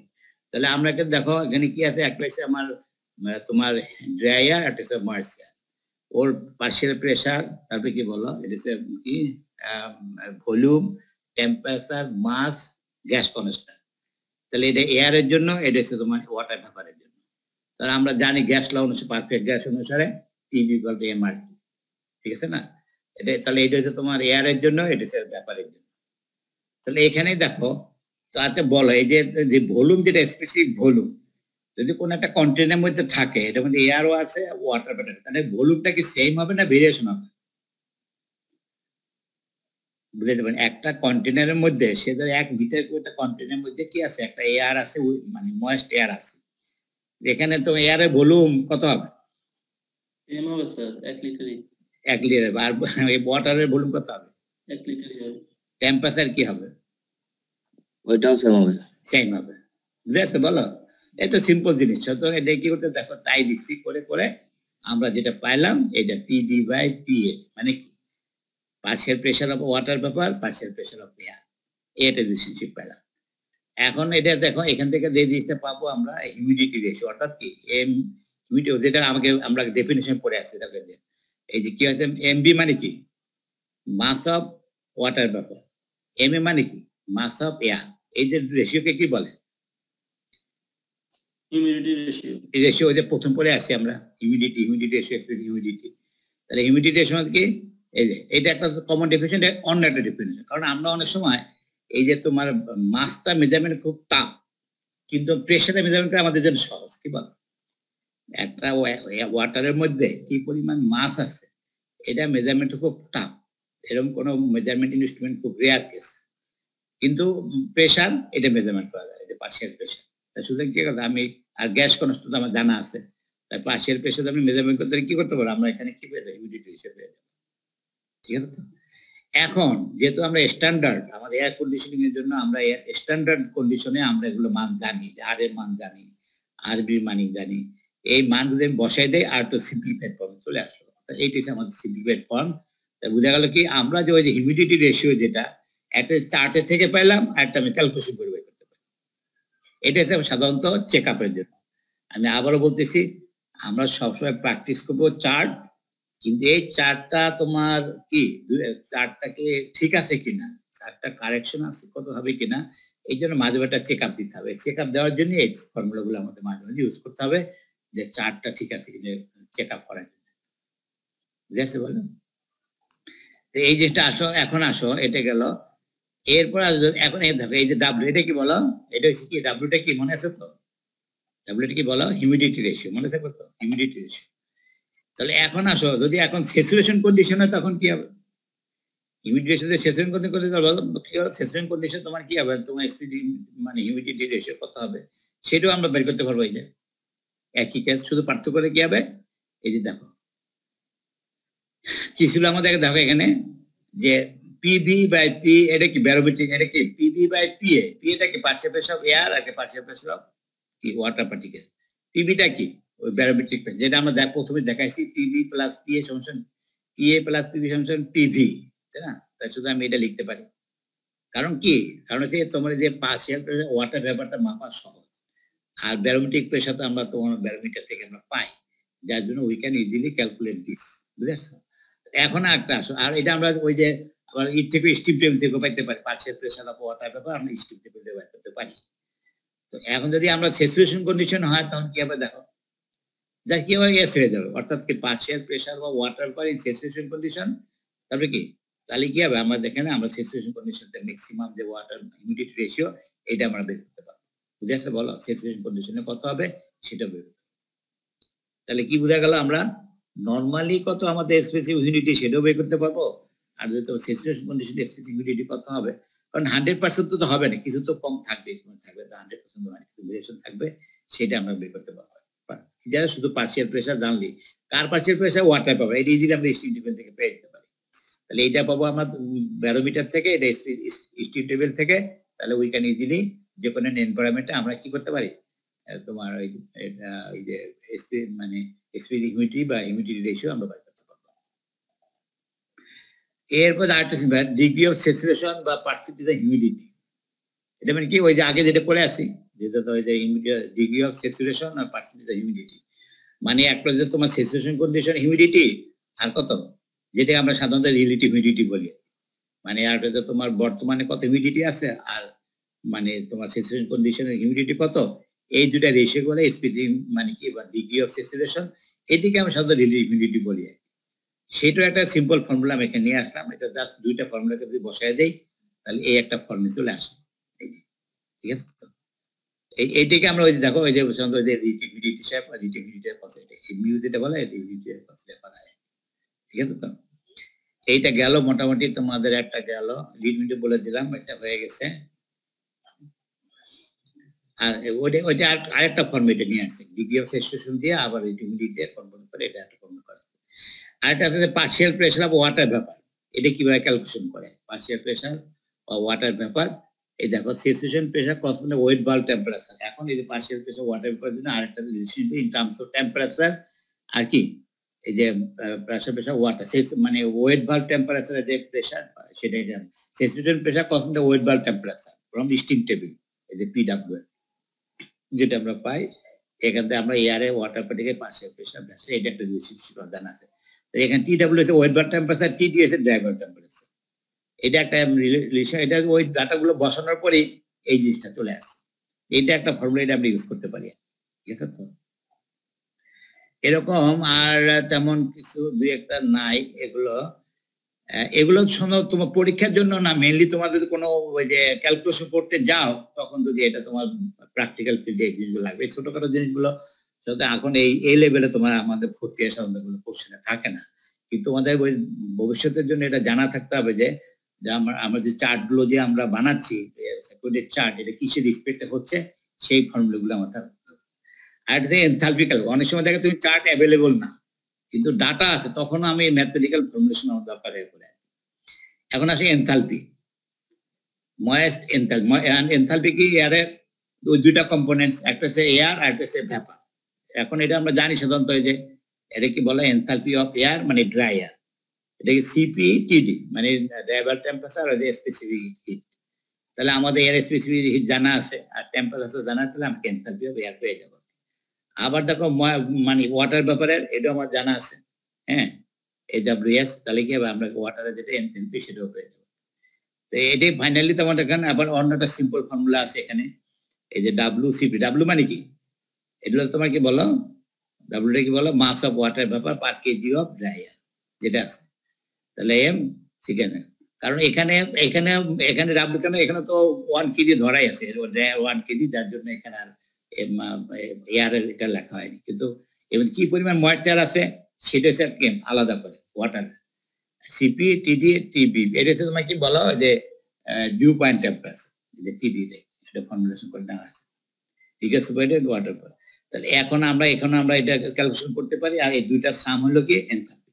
তাহলে আমরা দেখো এখানে কি আছে, একটা হচ্ছে আমার তোমার ড্রায়ার, একটা হচ্ছে ময়েশ্চার, ওর পার্শিয়াল প্রেসার, তারপরে কি বলো এটা হচ্ছে কি ভলিউম, টেম্পারেচার, মাস, গ্যাস কনস্ট্যান্ট। তাহলে এটা এয়ারের জন্য, এটা হচ্ছে তোমার ওয়াটার ভেপারের জন্য। তাহলে আমরা জানি গ্যাস ল অনুসারে, পারফেক্ট গ্যাস অনুসারে পিভি ইকুয়াল টু এমআরটি, ঠিক আছে না? এটা তাহলে এটা হচ্ছে তোমার এয়ারের জন্য, এটা হচ্ছে ভেপারের জন্য। তাহলে এখানে দেখো তো আচ্ছা বলো, এই যে ভলিউম, যেটা স্পেসিফিক ভলিউম যদি কোনো একটা কন্টেনারের মধ্যে থাকে, এটার মধ্যে এয়ারও আছে, ওয়াটার ভেপার, তাহলে ভলিউমটা কি সেম হবে না ভেরিয়েশন হবে? বুঝতে পারেন, একটা কন্টেনারের মধ্যে সে ধর 1 মিটার একটা কন্টেনারের মধ্যে কি আছে, একটা এয়ার আছে, মানে ময়েস্ট এয়ার আছে, এখানে তো এয়ারের ভলিউম কত হবে? সেম হবে স্যার, 1 লিটারই। 1 লিটার। আর এই ওয়াটারের ভলিউম কত হবে? 1 লিটারই হবে। টেম্পারেচার কি হবে? ওইটাও সেম হবে। সেম হবে। বুঝতে বলো, এটা সিম্পল জিনিস। তো এটা কি করতে দেখো, তাই দিচ্ছি করে করে আমরা যেটা পাইলাম, এটা পিবি বাই পিএ, মানে কি partial pressure of water vapour, partial pressure of air, এটা রিলেশনশিপ পেলাম। এখন এটা দেখো এখান থেকে যে জিনিসটা পাবো আমরা, হিউমিডিটি রেশিও, অর্থাৎ কি হিউমিডিটি, যেটা আমাকে আমরা ডেফিনেশন পড়ে আসছি, এই যে কি আছে, এমবি মানে কি মাস অফ ওয়াটার ভেপার, এমএ মানে কি মাস অফ এয়ার। এই যে রেশিওকে কি বলে? Humidity ratio. এই রেশিও যে প্রথম পড়ে আসছি আমরা, হিউমিডিটি রেশিও, হিউমিডিটি। তাহলে হিউমিডিটি রেশিও কি? এই যে এটা একটা কমন ডেফিনেশন, অন্য একটা ডেফিনেশন। কারণ আমরা অনেক সময় এই যে তোমার মাসটা মেজারমেন্ট খুব টাফ, কিন্তু প্রেশারের মেজারমেন্ট আমাদের জন্য সহজ। কি বল, একটা ওয়াটারের মধ্যে কি পরিমাণ মাস আছে এটা মেজারমেন্ট খুব টাফ, এরকম কোন মেজারমেন্ট ইনস্ট্রুমেন্ট খুব রেয়ার কেস। কিন্তু প্রেশার এটা মেজারমেন্ট করা যায়, যে পার্শিয়াল প্রেশার। সুতরাং কি কথা, আমি আর গ্যাস কনস্ট্যান্ট আমার জানা আছে, তাই পার্শিয়াল প্রেশার আমি মেজারমেন্ট করতে কি করতে পারবো, আমরা এখানে কি পেয়ে যাই, হিউমিডিটি হিসেবে পেয়ে যাবো। ঠিক আছে তো? এখন যেহেতু আমরা স্ট্যান্ডার্ড, আমাদের এয়ার কন্ডিশনিং এর জন্য আমরা স্ট্যান্ডার্ড কন্ডিশনে আমরা এগুলো মান জানি, আর এর মান জানি, আর বি মানি জানি, এই মান যদি আমি বসাই দেই আর তো সিম্পলিফাইড ফর্ম চলে আসলো। এইটা হচ্ছে আমাদের সিম্পলিফাইড ফর্ম। বোঝা গেল কি, আমরা যে ওই যে হিউমিডিটি রেশিও যেটা একটা চার্টের থেকে পেলাম, আর একটা আমি ক্যালকুলেশন করে বের করতে পারি। এটা হচ্ছে সাধারণত চেক আপের জন্য। আমি আবারও বলতেছি, আমরা সবসময় প্র্যাকটিস করবো চার্ট, কিন্তু এই চার্টটা তোমার কি চার্টটাকে ঠিক আছে কিনা, চার্টটা কারেকশন আছে কত হবে কিনা, এই জন্য মাঝে মাঝে চেক আপ দিতে হবে। চেক আপ দেওয়ার জন্য এই ফর্মুলা গুলো আমাদের মাঝে মাঝে ইউজ করতে হবে, যে চার্টটা ঠিক আছে কিনা চেক আপ করার জন্য। বুঝতে বলেন? এই যেটা আসো, এখন আসো, এটা গেল। এরপর এখন দেখো এই যে ডাব্লিউ, এটা কি বলো, এটা হচ্ছে কি, ডাব্লিউটা কি মনে আছে তো? ডাব্লিউটা কি বলো? হিউমিডিটি রেশিও, মনে থাকবে তো? Humidity ratio. তাহলে এখন আসো, যদি এখন স্যাচুরেশন কন্ডিশন হয় তখন কি হবে? হিউমিডিটি স্যাচুরেশন স্যাচুরেশন কন্ডিশন তোমার কি হবে, তোমার মানে হিউমিডিটি রেশিও কত হবে সেটাও আমরা বের করতে পারবো। এই যে একই কেস, শুধু পার্থক্য কি হবে, এই যে দেখো কি ছিল আমাদের, দেখো এখানে যে পিভি বাই পি, এটা কি ব্যারোমেট্রিক, এটা কি পিভি বাই পিএ, পিএটা কি পার্শিয়াল প্রেসার অফ এয়ার, আর পার্শিয়াল প্রেসার অফ কি ওয়াটার পার্টিকেল। পিভিটা কি ওই ব্যারোমেট্রিক প্রেসার, যেটা আমরা প্রথমে দেখাইছি, পিভি প্লাস পিএ সমান পিএ প্লাস পিভি সমান পিভি, তাই না? তাই শুধু আমি এটা লিখতে পারি। কারণ কি, কারণ হচ্ছে তোমার যে পার্শিয়াল প্রেসার ওয়াটার ব্যাপারটা মাপা সহজ, আর ব্যারোমেট্রিক প্রেসার তো আমরা তোমার ব্যারোমিটার থেকে আমরা পাই, যার জন্য we can easily calculate this. বুঝেছো? এখন একটা আসো, আর এটা আমরা ওই যে আবার ইট থেকে স্টিম টেবিল থেকে পাইতে পারি, পার্শিয়াল প্রেসার অফ ওয়াটার ব্যাপার আমরা স্টিম টেবিল থেকে বের করতে পারি। তো এখন যদি আমরা স্যাচুরেশন কন্ডিশন হয় তখন কি হবে দেখো, যা কি হবে, এস হয়ে যাবে, অর্থাৎ কি পার্শিয়াল প্রেসার বা water per in saturation condition. তারপরে কি, তাহলে কি হবে, আমরা দেখেন আমরা স্যাচুরেশন কন্ডিশনটা ম্যাক্সিমাম যে ওয়াটার হিউমিডিটি রেশিও এটা আমরা বের করতে পারবো। বুঝে আসছে? বলো স্যাচুরেশন কন্ডিশনে কত হবে সেটা বের করতে। তাহলে কি বোঝা গেল, আমরা নরমালি কত আমাদের স্পেসিফিক হিউমিডিটি সেটাও বের করতে পারবো, আর যদি তোমার স্যাচুরেশন কন্ডিশন স্পেসিফিক হিউমিডিটি কত হবে, কারণ 100% তো হবে না, কিছু তো কম থাকবে, থাকবে তো 100% মানে কিছু ভেরিয়েশন থাকবে, সেটা আমরা বের করতে পারবো। এটা শুধু পার্শিয়াল প্রেসার জানলি, কার পার্শিয়াল প্রেসার ওয়াটার পাবো, এটা ইজিলি আমরা স্টিম টেবিল থেকে পেয়ে যেতে পারি। তাহলে এইটা পাবো আমরা ব্যারোমিটার থেকে, এটা স্টিম টেবিল থেকে, তাহলে উই ক্যান ইজিলি যে কোনো এনভায়রনমেন্টে আমরা কি করতে পারি, তোমার ওই যে মানে স্পেসিফিক হিউমিডিটি বা হিউমিডিটি রেশিও আমরা বের করতে পারবো। এরপর আরেকটা ডিগ্রি অফ স্যাচুরেশন বা পার্সেন্টেজ অফ হিউমিডিটি, এটা মানে কি ওই যে আগে যেটা পড়ে আসি, যেটা তো ওই যে ডিগ্রি অফ স্যাচুরেশন আর পার্সেন্টেজ অফ হিউমিডিটি, মানে একটা যে তোমার স্যাচুরেশন কন্ডিশন হিউমিডিটি আর কত, যেটা আমরা সাধারণত রিলেটিভ হিউমিডিটি বলি, মানে আর তোমার বর্তমানে কত হিউমিডিটি আছে আর মানে তোমার স্যাচুরেশন কন্ডিশনের হিউমিডিটি কত, এই দুটা রেশিও করে স্পেসিফিক মানে কি বা ডিগ্রি অফ স্যাচুরেশন, এটিকে আমরা সাধারণত রিলেটিভ হিউমিডিটি বলি। সেটাও একটা সিম্পল ফর্মুলা আমি এখানে নিয়ে আসলাম, এটা জাস্ট দুইটা ফর্মুলাকে যদি বসায় দেই তাহলে এই একটা ফর্মে চলে আসে, ঠিক আছে। তো এইটাকে আমরা ওই যে দেখো ওই যে ওই যে রিলেটিভ হিউমিডিটি হিসাব আর রিলেটিভ হিউমিডিটির কথা, এটা মিউ যেটা বলা হয় হিউমিডিটির কথা বলা হয়, ঠিক আছে। তো এইটা গেল মোটামুটি তোমাদের, একটা গেল লিমিটে বলে দিলাম, এটা হয়ে গেছে। আর ওইটা আরেকটা ফর্মেটে নিয়ে আসছে, ডিগ্রি অফ স্যাচুরেশন দিয়ে আবার হিউমিডিটি কনভার্ট করে এটা একটা ফর্মুলা করে। আরেকটা আছে partial pressure of water vapour, এটা কিভাবে ক্যালকুলেশন করে partial pressure of water vapour. এই দেখো saturation pressure constant wet bulb temperature, এখন এই যে পার্শিয়াল প্রেসার ওয়াটার ভেপারের জন্য আরেকটা relation in terms of temperature আর কি, এই যে প্রেসার ওয়াটার মানে ওয়েট বাল্ব টেম্পারেচার যে প্রেসার সেটাই saturation pressure constant wet bulb temperature from steam table, এই যে পিডব্লিউ যেটা আমরা পাই এখান থেকে, আমরা এয়ারে ওয়াটার পার্টিকে পার্শিয়াল প্রেসার, এটা একটা রিলেশনশিপ জানা আছে। তো এখানে টিডব্লিউ হচ্ছে ওয়েট বাল্ব টেম্পারেচার, টিডি হচ্ছে ড্রাই বাল্ব টেম্পারেচার, এটা একটা রিলেশন, এটা ওই ডাটাগুলো বসানোর পরেই এই জিনিসটা চলে আসে, এটা একটা ফর্মুলা, এটা আমরা ইউজ করতে পারি, ঠিক আছে। তো এরকম আর তেমন কিছু দুই একটা নাই, এগুলো শোনো তোমার পরীক্ষার জন্য না, মেইনলি তোমাদের কোনো ওই যে ক্যালকুলেশন করতে যাও তখন যদি এটা তোমার প্র্যাকটিক্যাল ফিল্ডে এই জিনিসগুলো লাগবে, ছোটখাটো জিনিসগুলো এখন এই লেভেলে তোমার আমাদের ভর্তি সাধারণত কোনো কোশ্চেনে থাকে না, কিন্তু তোমাদের ওই ভবিষ্যতের জন্য এটা জানা থাকতে হবে যে আমরা যে চার্টগুলো যে আমরা বানাচ্ছি চার্ট, এটা কিসের রিসপেক্টে হচ্ছে সেই ফর্মুলাগুলো আমাদের থাকতে হবে। আর এনথালপিক্যাল, অনেক সময় দেখে তুমি চার্ট অ্যাভেলেবল না কিন্তু ডাটা আছে, তখন আমি ম্যাথমেটিক্যাল ফর্মুলেশন আমার দরকার হয়ে পড়ে। এখন আসি এনথালপি, ময়েস্ট এনথালপি কি এয়ারের দুইটা কম্পোনেন্টস, একটা হচ্ছে এয়ার আর একটা হচ্ছে ভেপার। এখন এটা আমরা জানি সাধারণত যে এটা কি বলে এনথালপি অফ এয়ার মানে ড্রাই এয়ার, এটাকে সিপি টিডি মানে ড্রাইভার টেম্পারেচার আর স্পেসিফিক হিট। তাহলে আমাদের এয়ার স্পেসিফিক হিট জানা আছে আর টেম্পারেচার জানা আছে, আমি এনথালপি অফ এয়ার পেয়ে যাবো। আবার দেখো মানে ওয়াটার ব্যাপারের এটা আমার জানা আছে, হ্যাঁ AWS, তাহলে কি হবে আমরা ওয়াটারের যেটা এনথালপি সেটাও পেয়ে যাবো। তো এটাই ফাইনালি তোমার এখানে আবার অন্য একটা সিম্পল ফর্মুলা আছে এখানে, এই যে WCP, ডাব্লিউ মানে কি, এগুলো তোমার কি বলো, ডাব্লিউটা কি বলো, mass of water vapour per KG of dry air, যেটা আছে। তাহলে এম ঠিক আছে, কারণ এখানে এখানে এখানে ডাব্লিউ কেন, এখানে তো 1 কেজি ধরাই আছে, 1 কেজি, যার জন্য এখানে আর এয়ারের এটা লেখা হয়নি, কিন্তু এবার কি পরিমাণ ময়েশ্চার আছে সেটা হচ্ছে আলাদা করে ওয়াটার সিপি টিডি টিবি, এটা হচ্ছে তোমার কি বলো যে ডিউ পয়েন্ট টেম্পারেচার, যে টিডি এটা ফর্মুলেশন করে দেওয়া আছে, ঠিক আছে, ওয়াটার। তাহলে এখন আমরা এটা ক্যালকুলেশন করতে পারি, আর এই দুইটা সাম হলো কি এনথালপি।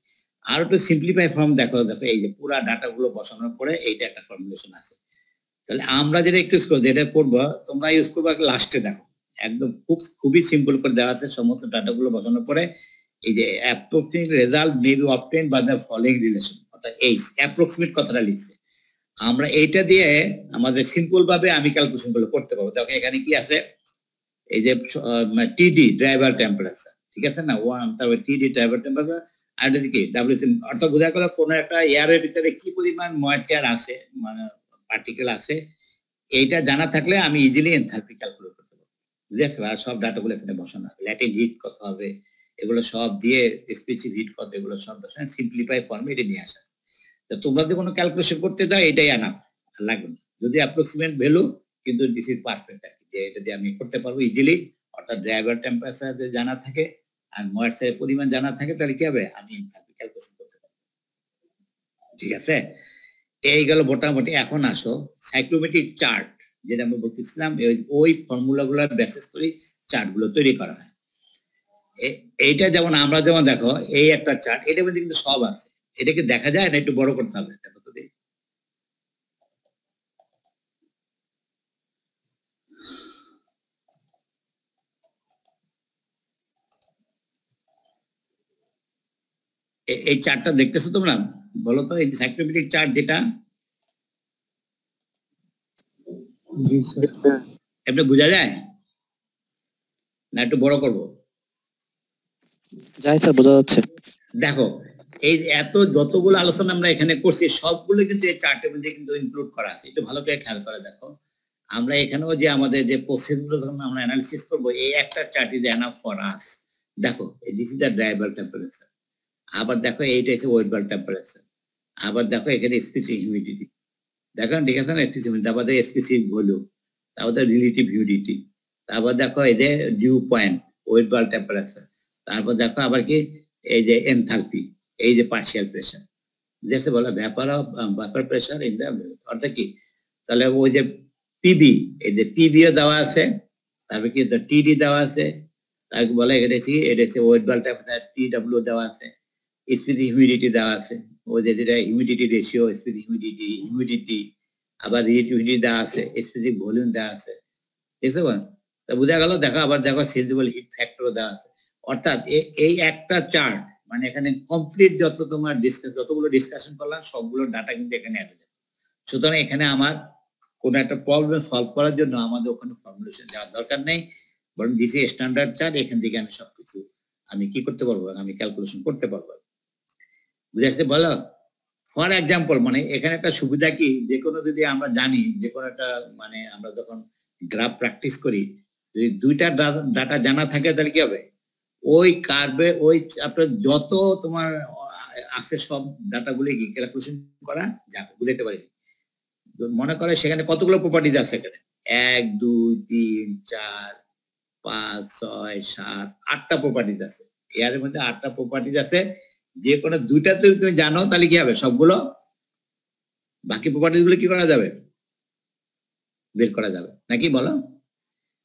আর একটু সিম্পলিফাই ফর্ম দেখো এই যে পুরো ডাটাগুলো বসানোর পরে এইটা একটা ফর্মুলেশন আছে। তাহলে আমরা যেটা একটু ইউজ করবো, যেটা করবো তোমরা ইউজ করবো লাস্টে, দেখো একদম খুবই সিম্পল করে দেওয়া আছে, সমস্ত ডাটাগুলো বসানোর পরে এই যে approximate result may be obtained by the following relation, অর্থাৎ এই অ্যাপ্রক্সিমেট কথাটা লিখছে, আমরা এইটা দিয়ে আমাদের সিম্পল ভাবে আমি ক্যালকুলেশন গুলো করতে পারবো। দেখো এখানে কি আছে, এই যে টিডি ড্রাইভার টেম্পারেচার, ঠিক আছে না, তারপর টিডি ড্রাইভার টেম্পারেচার, আর এটা কি WC, অর্থাৎ বোঝা গেল কোনো একটা এয়ারের ভিতরে কি পরিমাণ ময়েশ্চার আছে, মানে পার্টিকেল আছে, এইটা জানা থাকলে আমি ইজিলি এনথালপি ক্যালকুলেট করতে পারবো, বুঝতে পারছো। আর সব ডাটাগুলো এখানে বসানো আছে, ল্যাটেন্ট হিট কত হবে এগুলো সব দিয়ে, স্পেসিফিক হিট কত, এগুলো সব সিম্পলিফাই ফর্মে এটা নিয়ে আসা। তো তোমরা যদি কোনো ক্যালকুলেশন করতে দাও এটাই আনা লাগবে না, যদি অ্যাপ্রক্সিমেট ভ্যালু, কিন্তু দিস ইজ পারফেক্ট, যে এটা দিয়ে আমি করতে পারবো ইজিলি, অর্থাৎ ড্রাইভার টেম্পারেচার জানা থাকে, আর ময়েশ্চারের পরিমাণ জানা থাকে তাহলে কি হবে, আমি এনথালপি ক্যালকুলেশন করতে পারবো। ঠিক আছে, এই গেল মোটামুটি। এখন আসো সাইক্লোমেট্রিক চার্ট, যেটা আমরা বলতেছিলাম, ওই ফর্মুলাগুলো বেসিস করে চার্টগুলো তৈরি করা হয়। এইটা যেমন আমরা যেমন দেখো এই একটা চার্ট, এটার মধ্যে কিন্তু সব আছে, এটাকে দেখা যায় না, একটু বড় করতে হবে। দেখো তো দেখি, এই চার্টটা দেখতেছো তোমরা? বলো তো, এই যে সাইক্লোমেট্রিক চার্ট যেটা, এমনি বোঝা যায় না একটু বড় করবো? যাই স্যার, বোঝা যাচ্ছে। দেখো এই এত যতগুলো আলোচনা আমরা এখানে করছি সবগুলো কিন্তু এই চার্টের মধ্যে কিন্তু ইনক্লুড করা আছে। একটু ভালো করে খেয়াল করে দেখো, আমরা এখানেও যে আমাদের যে প্রসেসগুলো যখন আমরা অ্যানালিসিস করবো, এই একটা chart is enough for us. দেখো দিস ইজ দ্য ড্রাইভার টেম্পারেচার, আবার দেখো এইটা হচ্ছে ওয়েটবাল টেম্পারেচার, আবার দেখো এখানে স্পেসিফিক হিউমিডিটি, দেখো ঠিক আছে না, স্পেসিফিক, তারপর স্পেসিফিক ভলিউম, তারপর রিলেটিভ হিউমিডিটি, তারপর দেখো এই যে ডিউ পয়েন্ট, ওয়েটবাল টেম্পারেচার, তারপর দেখো আবার কি এই যে এনথালপি, এই যে পার্শিয়াল প্রেসার, যেটা বলা ভ্যাপার প্রেসার ইন দ্য, অর্থাৎ কি, তাহলে ওই যে পিবি, এই যে পিবিও দেওয়া আছে, তারপর কি টিডি দেওয়া আছে, তাকে বলা এটা হচ্ছে ওয়েটবাল টেম্পারেচার, টিডব্লিউ দেওয়া আছে, স্পেসিফিক হিউমিডিটি দেওয়া আছে, ওই যে যেটা হিউমিডিটি রেশিও, স্পেসিফিক হিউমিডিটি, আবার রিলেটিভ হিউমিডিটি দেওয়া আছে, স্পেসিফিক ভলিউম দেওয়া আছে। ঠিক আছে, তা বোঝা গেল। দেখো আবার দেখো সেন্সিবল হিট ফ্যাক্টরও দেওয়া আছে। অর্থাৎ এই একটা চার্ট মানে এখানে কমপ্লিট যত তোমার যতগুলো ডিসকাশন করলাম সবগুলো ডাটা কিন্তু এখানে অ্যাভেলেবল। সুতরাং এখানে আমার কোন একটা প্রবলেম সলভ করার জন্য আমাদের ওখানে ফর্মুলেশন যাওয়ার দরকার নেই, বরং দিস স্ট্যান্ডার্ড চার্ট, এখান থেকে আমি সবকিছু আমি কি করতে পারবো, আমি ক্যালকুলেশন করতে পারবো। বুঝে আসছে বলো? ফর এক্সাম্পল, মানে এখানে একটা সুবিধা কি, যে কোনো যদি আমরা জানি যে কোনো একটা, মানে আমরা যখন গ্রাফ প্র্যাকটিস করি, যদি দুইটা ডাটা জানা থাকে তাহলে কি হবে, ওই কার্ভে ওই আপনার যত তোমার আছে সব ডাটাগুলি কি ক্যালকুলেশন করা যাবে। বুঝতে পারি, মনে করে সেখানে কতগুলো প্রপার্টিজ আছে, এখানে 1 2 3 4 5 6 7 8টা প্রপার্টিজ আছে। এর মধ্যে 8টা প্রপার্টিজ আছে, যে কোনো দুইটা তুমি জানো তাহলে কি হবে, সবগুলো বাকি প্রপার্টিজ গুলো কি করা যাবে, বের করা যাবে নাকি বলো?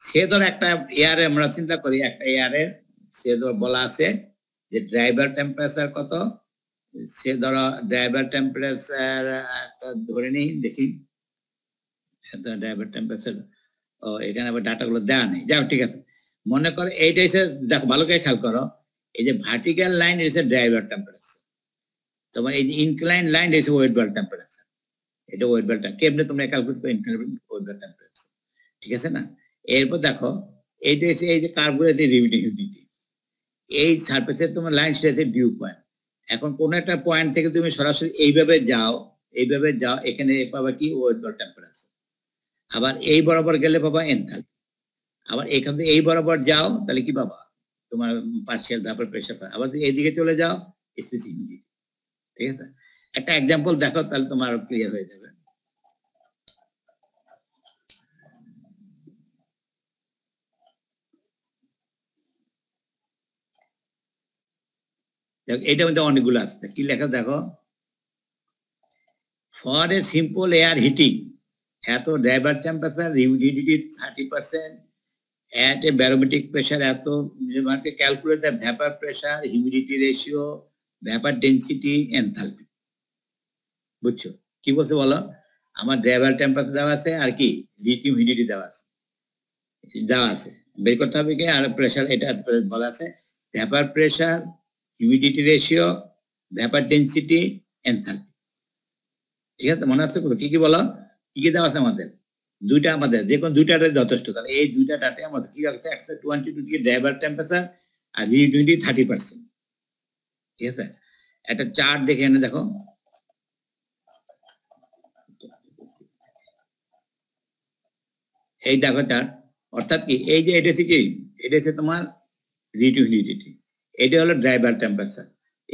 সে ধর একটা এয়ারে আমরা চিন্তা করি, একটা এয়ারের সে ধর বলা আছে যে ড্রাইভার টেম্পারেচার কত, সে ধরো ড্রাইভার টেম্পারেচার একটা ধরে নিই, দেখি ড্রাইভার টেম্পারেচার, ও এখানে আবার ডাটাগুলো দেওয়া নেই, যাও ঠিক আছে। মনে করো এইটা এসে দেখো, ভালো করে খেয়াল করো, এই যে ভার্টিক্যাল লাইন এসে ড্রাইভার টেম্পারেচার, তোমার এই যে ইনক্লাইন লাইন এসে ওয়েটবাল টেম্পারেচার, এটা ওয়েটবাল কেমনে তোমরা ক্যালকুলেট করো, ইনক্লাইন ওয়েটবাল টেম্পারেচার, ঠিক আছে না? এরপর দেখো এইটা এসে এই যে কার্ভগুলো রিলেটিভ হিউমিডিটি, এই সারফেসে তোমার লাইন সেটা ডিউ পয়েন্ট। এখন কোন একটা পয়েন্ট থেকে তুমি সরাসরি এইভাবে যাও, এখানে পাবা কি ওয়েটবাল টেম্পারেচার, আবার এই বরাবর গেলে পাবা এনথালপি, আবার এখান থেকে এই বরাবর যাও তাহলে কি পাবা, তোমার পার্শিয়াল ভ্যাপার প্রেসার পাবা, আবার এইদিকে চলে যাও স্পেসিফিক হিউমিডিটি। ঠিক আছে, একটা এক্সাম্পল দেখো তাহলে তোমার ক্লিয়ার হয়ে যাবে। এটার মধ্যে অনেকগুলো আসছে, কি লেখা দেখো, for a simple air heating এত ড্রাইভার temperature, humidity 30%, at a barometric pressure এত, calculate the vapour pressure, humidity ratio, vapour density, enthalpy. বুঝছো কি বলছে বলো? আমার ড্রাইভার টেম্পারেচার দেওয়া আছে, আর কি রিলেটিভ হিউমিডিটি দেওয়া আছে, বের করতে হবে কি, আর প্রেসার এটা বলা আছে, vapour pressure, humidity ratio, vapour density, enthalpy. ঠিক আছে, মনে আছে কি কি বলো, কি কি দেওয়া আছে আমাদের? দুইটা, আমাদের যে কোনো দুইটাতে যথেষ্ট। তাহলে এই দুইটা ডাটে আমাদের কি আছে, 122 ড্রাইভার টেম্পারেচার আর হিউমিডিটি 30%। ঠিক আছে, একটা চার্ট দেখে এনে দেখো, এই দেখো চার্ট, অর্থাৎ কি এই যে এটা হচ্ছে কি, এটা হচ্ছে তোমার রিলেটিভ হিউমিডিটি, এটা হলো ড্রাইভার টেম্পারেচার,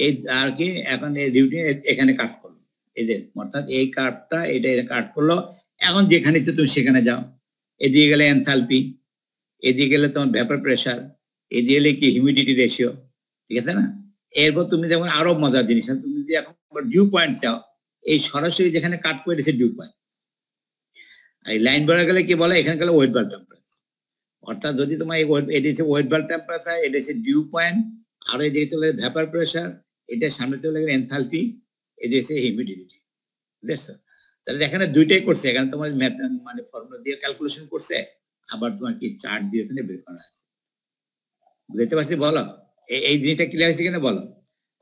এই আর কি এখন এই রিলেটিভ এখানে কাট করলো, এই যে অর্থাৎ এই কার্ভটা এটা কাট করলো। এখন যেখানে তুমি সেখানে যাও, এদিকে গেলে এনথালপি, এদিকে গেলে তোমার ভ্যাপার প্রেসার, এই দিয়ে কি হিউমিডিটি রেশিও, ঠিক আছে না? এরপর তুমি যেমন আরো মজার জিনিস, তুমি যদি এখন ডিউ পয়েন্ট চাও, এই সরাসরি যেখানে কাট করে দিয়েছে ডিউ পয়েন্ট, এই লাইন বড় গেলে কি বলে, এখানে গেলে ওয়েট বাল্ব টেম্পারেচার। অর্থাৎ যদি তোমার এটা হচ্ছে ওয়েট বাল্ব টেম্পারেচার, এটা হচ্ছে ডিউ পয়েন্ট, আর এদিকে চলে ভ্যাপার প্রেশার, এটা সামনে চলে গেলে এনথালপি, এটা হচ্ছে হিউমিডিটি। বুঝছো? তাহলে এখানে দুইটাই করছে, এখানে তোমার মানে ফর্মুলা দিয়ে ক্যালকুলেশন করছে, আবার তোমার কি চার্ট দিয়ে এখানে বের করা আছে। বুঝতে পারছি? বলো এই জিনিসটা ক্লিয়ার হয়েছে কিনা বলো।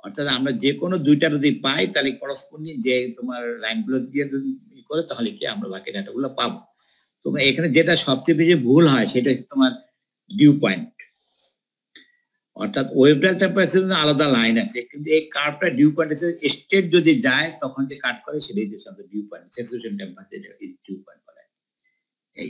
অর্থাৎ আমরা যে কোনো দুইটা যদি পাই, তাহলে করসপন্ডিং যে তোমার লাইনগুলো দিয়ে যদি করে, তাহলে কি আমরা বাকি ডাটাগুলো পাবো। তোমরা এখানে যেটা সবচেয়ে বেশি ভুল হয় সেটা হচ্ছে তোমার ডিউ পয়েন্ট। অর্থাৎ ওয়েভলেন্থ টেম্পারেচার আলাদা লাইন আছে, কিন্তু এই কার্ভটা ডিউ পয়েন্ট স্টেট যদি যায় তখন যে কাট করে সেটাই হচ্ছে আমাদের dew point, saturation temperature dew point বলে। এই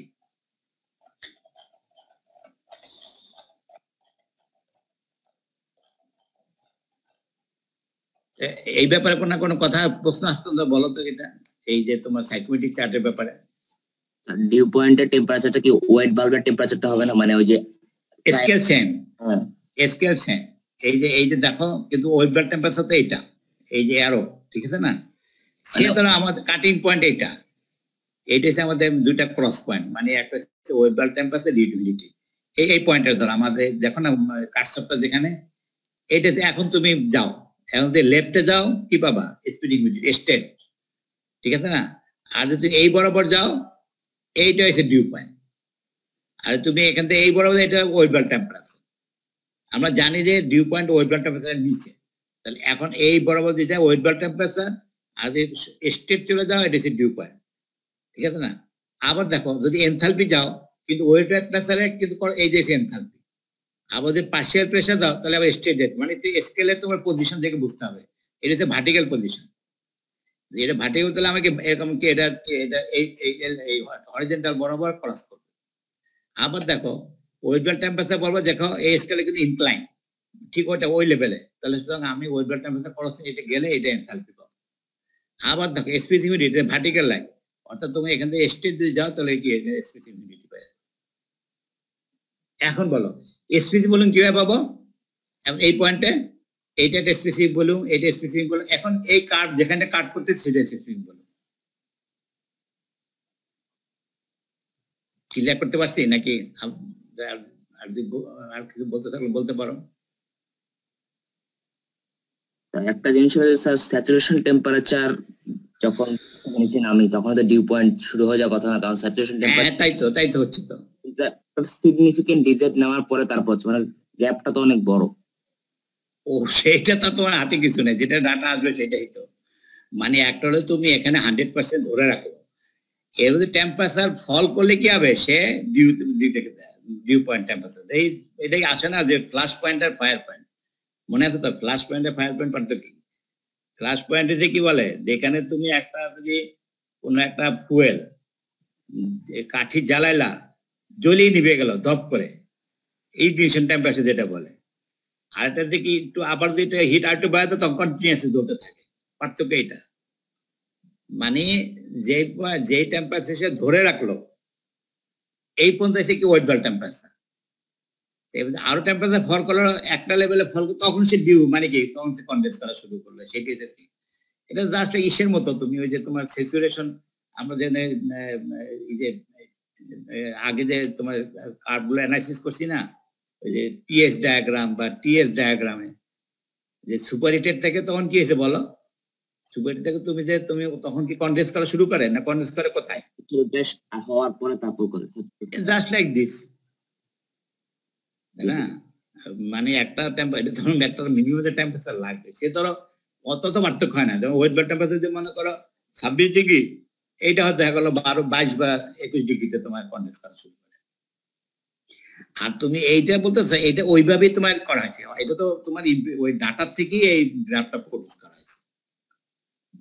এই ব্যাপারে কোনো কথা প্রশ্ন আসতো বলো তো, এটা এই যে তোমার সাইকোমেট্রিক চার্টের ব্যাপারে। ডিউ পয়েন্টের টেম্পারেচারটা কি ওয়েট বাল্বের টেম্পারেচারটা হবে না, মানে ওই যে স্কেল সেম, স্কেল সেম। এই যে দেখো, কিন্তু ওয়েট বাল্ব টেম্পারেচার তো এইটা, এই যে অ্যারো, ঠিক আছে না? সে ধরো আমাদের কাটিং পয়েন্ট এইটা হচ্ছে আমাদের দুইটা ক্রস পয়েন্ট, মানে একটা হচ্ছে ওয়েট বাল্ব টেম্পারেচার, হিউমিডিটি, এই পয়েন্টের ধরো আমাদের দেখো না কাটসপটা যেখানে, এইটা এখন তুমি যাও, এখন যদি লেফটে যাও কি পাবা, স্পিড হিউমিডিটি স্টেট, ঠিক আছে না? আর যদি এই বরাবর যাও, এইটা হচ্ছে ডিউ পয়েন্ট। আর তুমি এখান থেকে এই বরাবর, এটা ওয়েট বাল্ব টেম্পারেচার। আমরা জানি যে dew point wet bulb temperature নিচে, তাহলে এখন এই বরাবর যেটা ওয়েট বাল্ব টেম্পারেচার, আর যদি স্টেট চলে যাও, এটা হচ্ছে ডিউ পয়েন্ট, ঠিক আছে না? আবার দেখো যদি এনথালপি যাও, কিন্তু ওয়েট বাল্ব টেম্পারেচারে কিন্তু এই যে এনথালপি, আবার যদি পার্শিয়াল প্রেসার দাও, তাহলে আবার স্টেট যেতে, মানে স্কেলের তোমার পজিশন থেকে বুঝতে হবে। এটা হচ্ছে ভার্টিক্যাল পজিশন, এটা ভার্টিক্যাল, তাহলে আমাকে এরকম কি এটা এই হরিজন্টাল বরাবর ক্রস করবে। আবার দেখো ওয়েট বাল্ব টেম্পারেচার বরাবর দেখো এই স্কেলে কিন্তু ইনক্লাইন, ঠিক ওইটা ওই লেভেলে, তাহলে সুতরাং আমি ওয়েট বাল্ব টেম্পারেচার ক্রস এটা গেলে এটা এনথালপি পাবো। আবার দেখো স্পেস হিউমিডিটি, এটা ভার্টিক্যাল লাইন, অর্থাৎ তুমি এখান থেকে স্টেট যদি যাও, তাহলে কি স্পেস হিউমিডিটি পাবে। এখন বলো স্পেসিফিক ভলিউম কিভাবে পাবো? এই পয়েন্টে এইটা একটা স্পেসিফিক ভলিউম, এটা স্পেসিফিক ভলিউম। এখন এই কার্ভ যেখানে কাট করতে সেটা স্পেসিফিক ভলিউম। ক্লিয়ার করতে পারছি নাকি? আর কিছু বলতে থাকলে বলতে পারো। একটা জিনিস হচ্ছে স্যার, স্যাচুরেশন টেম্পারেচার যখন নিচে নামি তখন তো ডিউ পয়েন্ট শুরু হয়ে যাওয়ার কথা না, কারণ স্যাচুরেশন টেম্পারেচার তাই তো হচ্ছে তো সিগনিফিকেন্ট ডিজিট নেওয়ার পরে তারপর হচ্ছে, মানে গ্যাপটা তো অনেক বড়। ও সেইটা তো তোমার হাতে কিছু নেই, যেটা ডাটা আসবে সেটাই তো। মানে একটা হলে তুমি এখানে 100% ধরে রাখো, এর মধ্যে টেম্পারেচার ফল করলে কি হবে, সে ডিউ পয়েন্ট টেম্পারেচার এটাই আসে না যে ফ্ল্যাশ পয়েন্ট আর ফায়ার পয়েন্ট। মনে আছে তো ফ্ল্যাশ পয়েন্ট আর ফায়ার পয়েন্ট পার্থক্য কি? ফ্ল্যাশ পয়েন্টে যে কি বলে, যেখানে তুমি একটা যদি কোনো একটা ফুয়েল কাঠি জ্বালাইলা, জ্বলিয়ে নিভে গেল ধপ করে, ইগনিশন টেম্পারেচার যেটা বলে। আর এটা যে কি একটু আবার যদি হিট আর একটু বাড়াতে, তখন কন্টিনিউয়াসলি জ্বলতে থাকে। পার্থক্য এটা, মানে যে টেম্পারেচার সে ধরে রাখলো, এই পর্যন্ত এসে কি ওয়েট বাল্ব টেম্পারেচার। আরো টেম্পারেচার ফল করলো একটা লেভেলে ফল, তখন সে ডিউ, মানে কি তখন সে কনডেন্স করা শুরু করলো। সেটি এটা জাস্ট ইসের মতো, তুমি ওই যে তোমার স্যাচুরেশন, আমরা যে এই যে আগে যে তোমার কার্ভগুলো অ্যানালাইসিস করছি না, ওই যে পিএস ডায়াগ্রাম বা টিএস ডায়াগ্রামে, যে সুপার হিটেড থেকে তখন কি হয়েছে বলো? সুপার হিট থেকে তুমি তখন কি কনডেন্স করা শুরু করে না, কনডেন্স করে কোথায়? হওয়ার পরে তারপর করে, জাস্ট লাইক দিস, না? মানে একটা টেম্পারেচার ধরুন, একটা মিনিমাম টেম্পারেচার লাগবে, সে ধরো অত তো পার্থক্য হয় না। যেমন ওয়েট বাল্ব টেম্পারেচার যদি মনে করো 26 ডিগ্রি, এইটা হয়তো দেখা গেলো 22 বা 21 ডিগ্রিতে তোমার কনডেন্স করা শুরু করে। আর তুমি এইটা বলতেছো, এটা ওইভাবেই তোমার করা হয়েছে, এটা তো তোমার ওই ডাটার থেকেই এই গ্রাফটা প্রডিউস করা হয়েছে।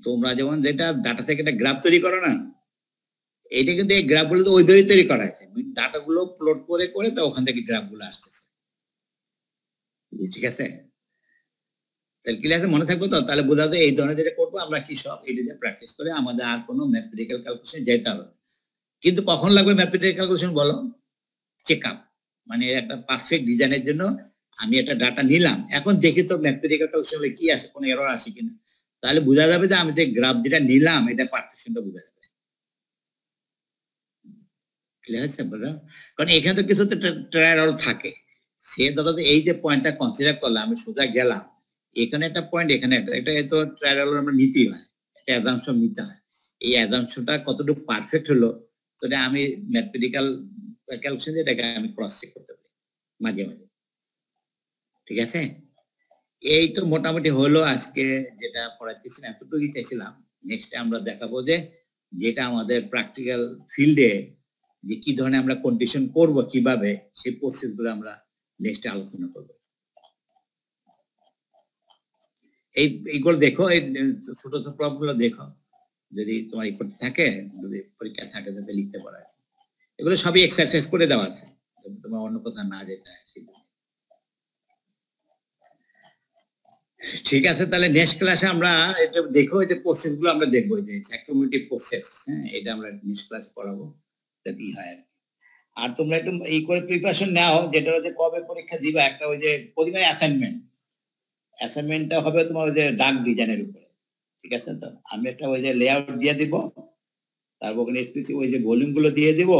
তোমরা যেমন যেটা ডাটা থেকে একটা গ্রাফ তৈরি করো না, এইটা কিন্তু এই গ্রাফগুলো তো ওইভাবেই তৈরি করা হয়েছে, ডাটাগুলো প্লট করে করে তো ওখান থেকে গ্রাফগুলো আসতেছে, ঠিক আছে? তাহলে ক্লাসে মনে থাকবে তো? তাহলে বোঝা যায় এই ধরনের যেটা করবো আমরা কি সব এটা দিয়ে প্র্যাকটিস করে আমাদের আর কোনো ম্যাথমেটিক্যাল ক্যালকুলেশন যেতে হবে। কিন্তু কখন লাগবে ম্যাথমেটিক্যাল ক্যালকুলেশন বলো? চেক আপ, মানে একটা পারফেক্ট ডিজাইনের জন্য আমি একটা ডাটা নিলাম, এখন দেখি তো ম্যাথমেটিক্যাল ক্যালকুলেশনে কি আসে, কোনো এরর আসে কিনা, তাহলে বোঝা যাবে যে আমি যে গ্রাফ যেটা নিলাম এটা পারফেকশনটা বোঝা যাবে। ক্লিয়ার আছে বোঝা? কারণ এখানে তো কিছু তো ট্রায়াল থাকে, সে ধরো এই যে পয়েন্টটা কনসিডার করলাম, আমি সোজা গেলাম, এখানে একটা পয়েন্ট, এখানে একটা, এটা তো ট্রায়াল আমরা নিতেই হয়, একটা অ্যাজাম্পশন নিতে হয়। এই অ্যাজাম্পশনটা কতটুকু পারফেক্ট হলো, সেটা আমি ম্যাথমেটিক্যাল ক্যালকুলেশন এটাকে আমি ক্রস চেক করতে পারি মাঝে মাঝে। ঠিক আছে, এই তো মোটামুটি হলো আজকে যেটা পড়াচ্ছি, এতটুকুই চাইছিলাম। নেক্সট আমরা দেখাবো যে যেটা আমাদের প্র্যাকটিক্যাল ফিল্ডে যে কি ধরনের আমরা কন্ডিশন করব, কিভাবে সেই প্রসেস গুলো আমরা নেক্সট আলোচনা করব। এইগুলো দেখো, এই ছোট ছোট প্রবলেম গুলো দেখো, যদি তোমার করতে থাকে, যদি পরীক্ষা থাকে যাতে লিখতে পারো। এগুলো সবই এক্সারসাইজ করে দেওয়া আছে, তোমার অন্য কথা না যেটা। ঠিক আছে, তাহলে নেক্সট ক্লাসে আমরা এটা দেখো, এই যে প্রসেস গুলো আমরা দেখবো, যে অ্যাক্টিভিটি প্রসেস, হ্যাঁ, এটা আমরা নেক্সট ক্লাস পড়াবো, যদি হয়। আর তোমরা একটু এই করে প্রিপারেশন নাও, যেটা হচ্ছে কবে পরীক্ষা দিবা, একটা ওই যে প্রতিবার অ্যাসাইনমেন্টটা হবে তোমার ওই যে ডাক ডিজাইনের উপরে। ঠিক আছে, তো আমি একটা ওই যে লেআউট দিয়ে দিব, তারপর ওখানে স্পেসিফিক ওই যে ভলিউম গুলো দিয়ে দিব,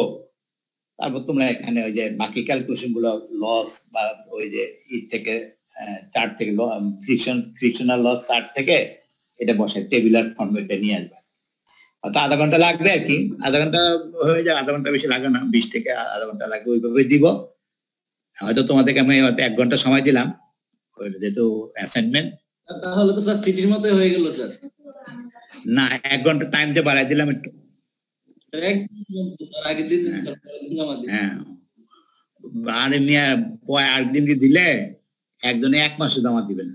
তারপর তোমরা এখানে ওই যে বাকি ক্যালকুলেশন গুলো, লস বা ওই যে থেকে চার্ট থেকে ফ্রিকশনাল লস চার্ট থেকে এটা বসে টেবিলার ফরম্যাটে নিয়ে আসবে। হয়তো আধা ঘন্টা লাগবে আর কি, আধা ঘন্টা হয়ে যায়, আধা ঘন্টা বেশি লাগে না, 20 থেকে আধা ঘন্টা লাগবে, ওইভাবে দিব। হয়তো তোমাদেরকে আমি হয়তো 1 ঘন্টা সময় দিলাম, যেহেতু অ্যাসাইনমেন্ট। তাহলে তো স্যার সিটির মতো হয়ে গেল স্যার। না, 1 ঘন্টা টাইম দিয়ে বাড়াই দিলাম একটু। আগের দিন হ্যাঁ, আর একদিন দিলে একজনে 1 মাসে জমা দিবে না,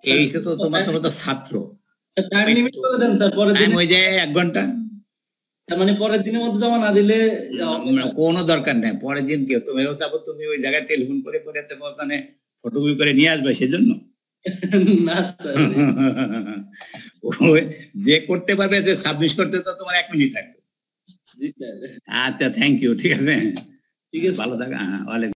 এই তো তোমার তো ছাত্র, ওই যে 1 ঘন্টা, মানে পরের দিনের মধ্যে জমা না দিলে কোনো দরকার নেই। পরের দিন কি তুমি তুমি ওই জায়গায় টেলিফোন করে ওখানে ফটোকপি করে নিয়ে আসবে, সেজন্য না যে করতে পারবে, যে সাবমিট করতে তো তোমার 1 মিনিট লাগবে। আচ্ছা, থ্যাংক ইউ। ঠিক আছে, ঠিক আছে, ভালো থাকা।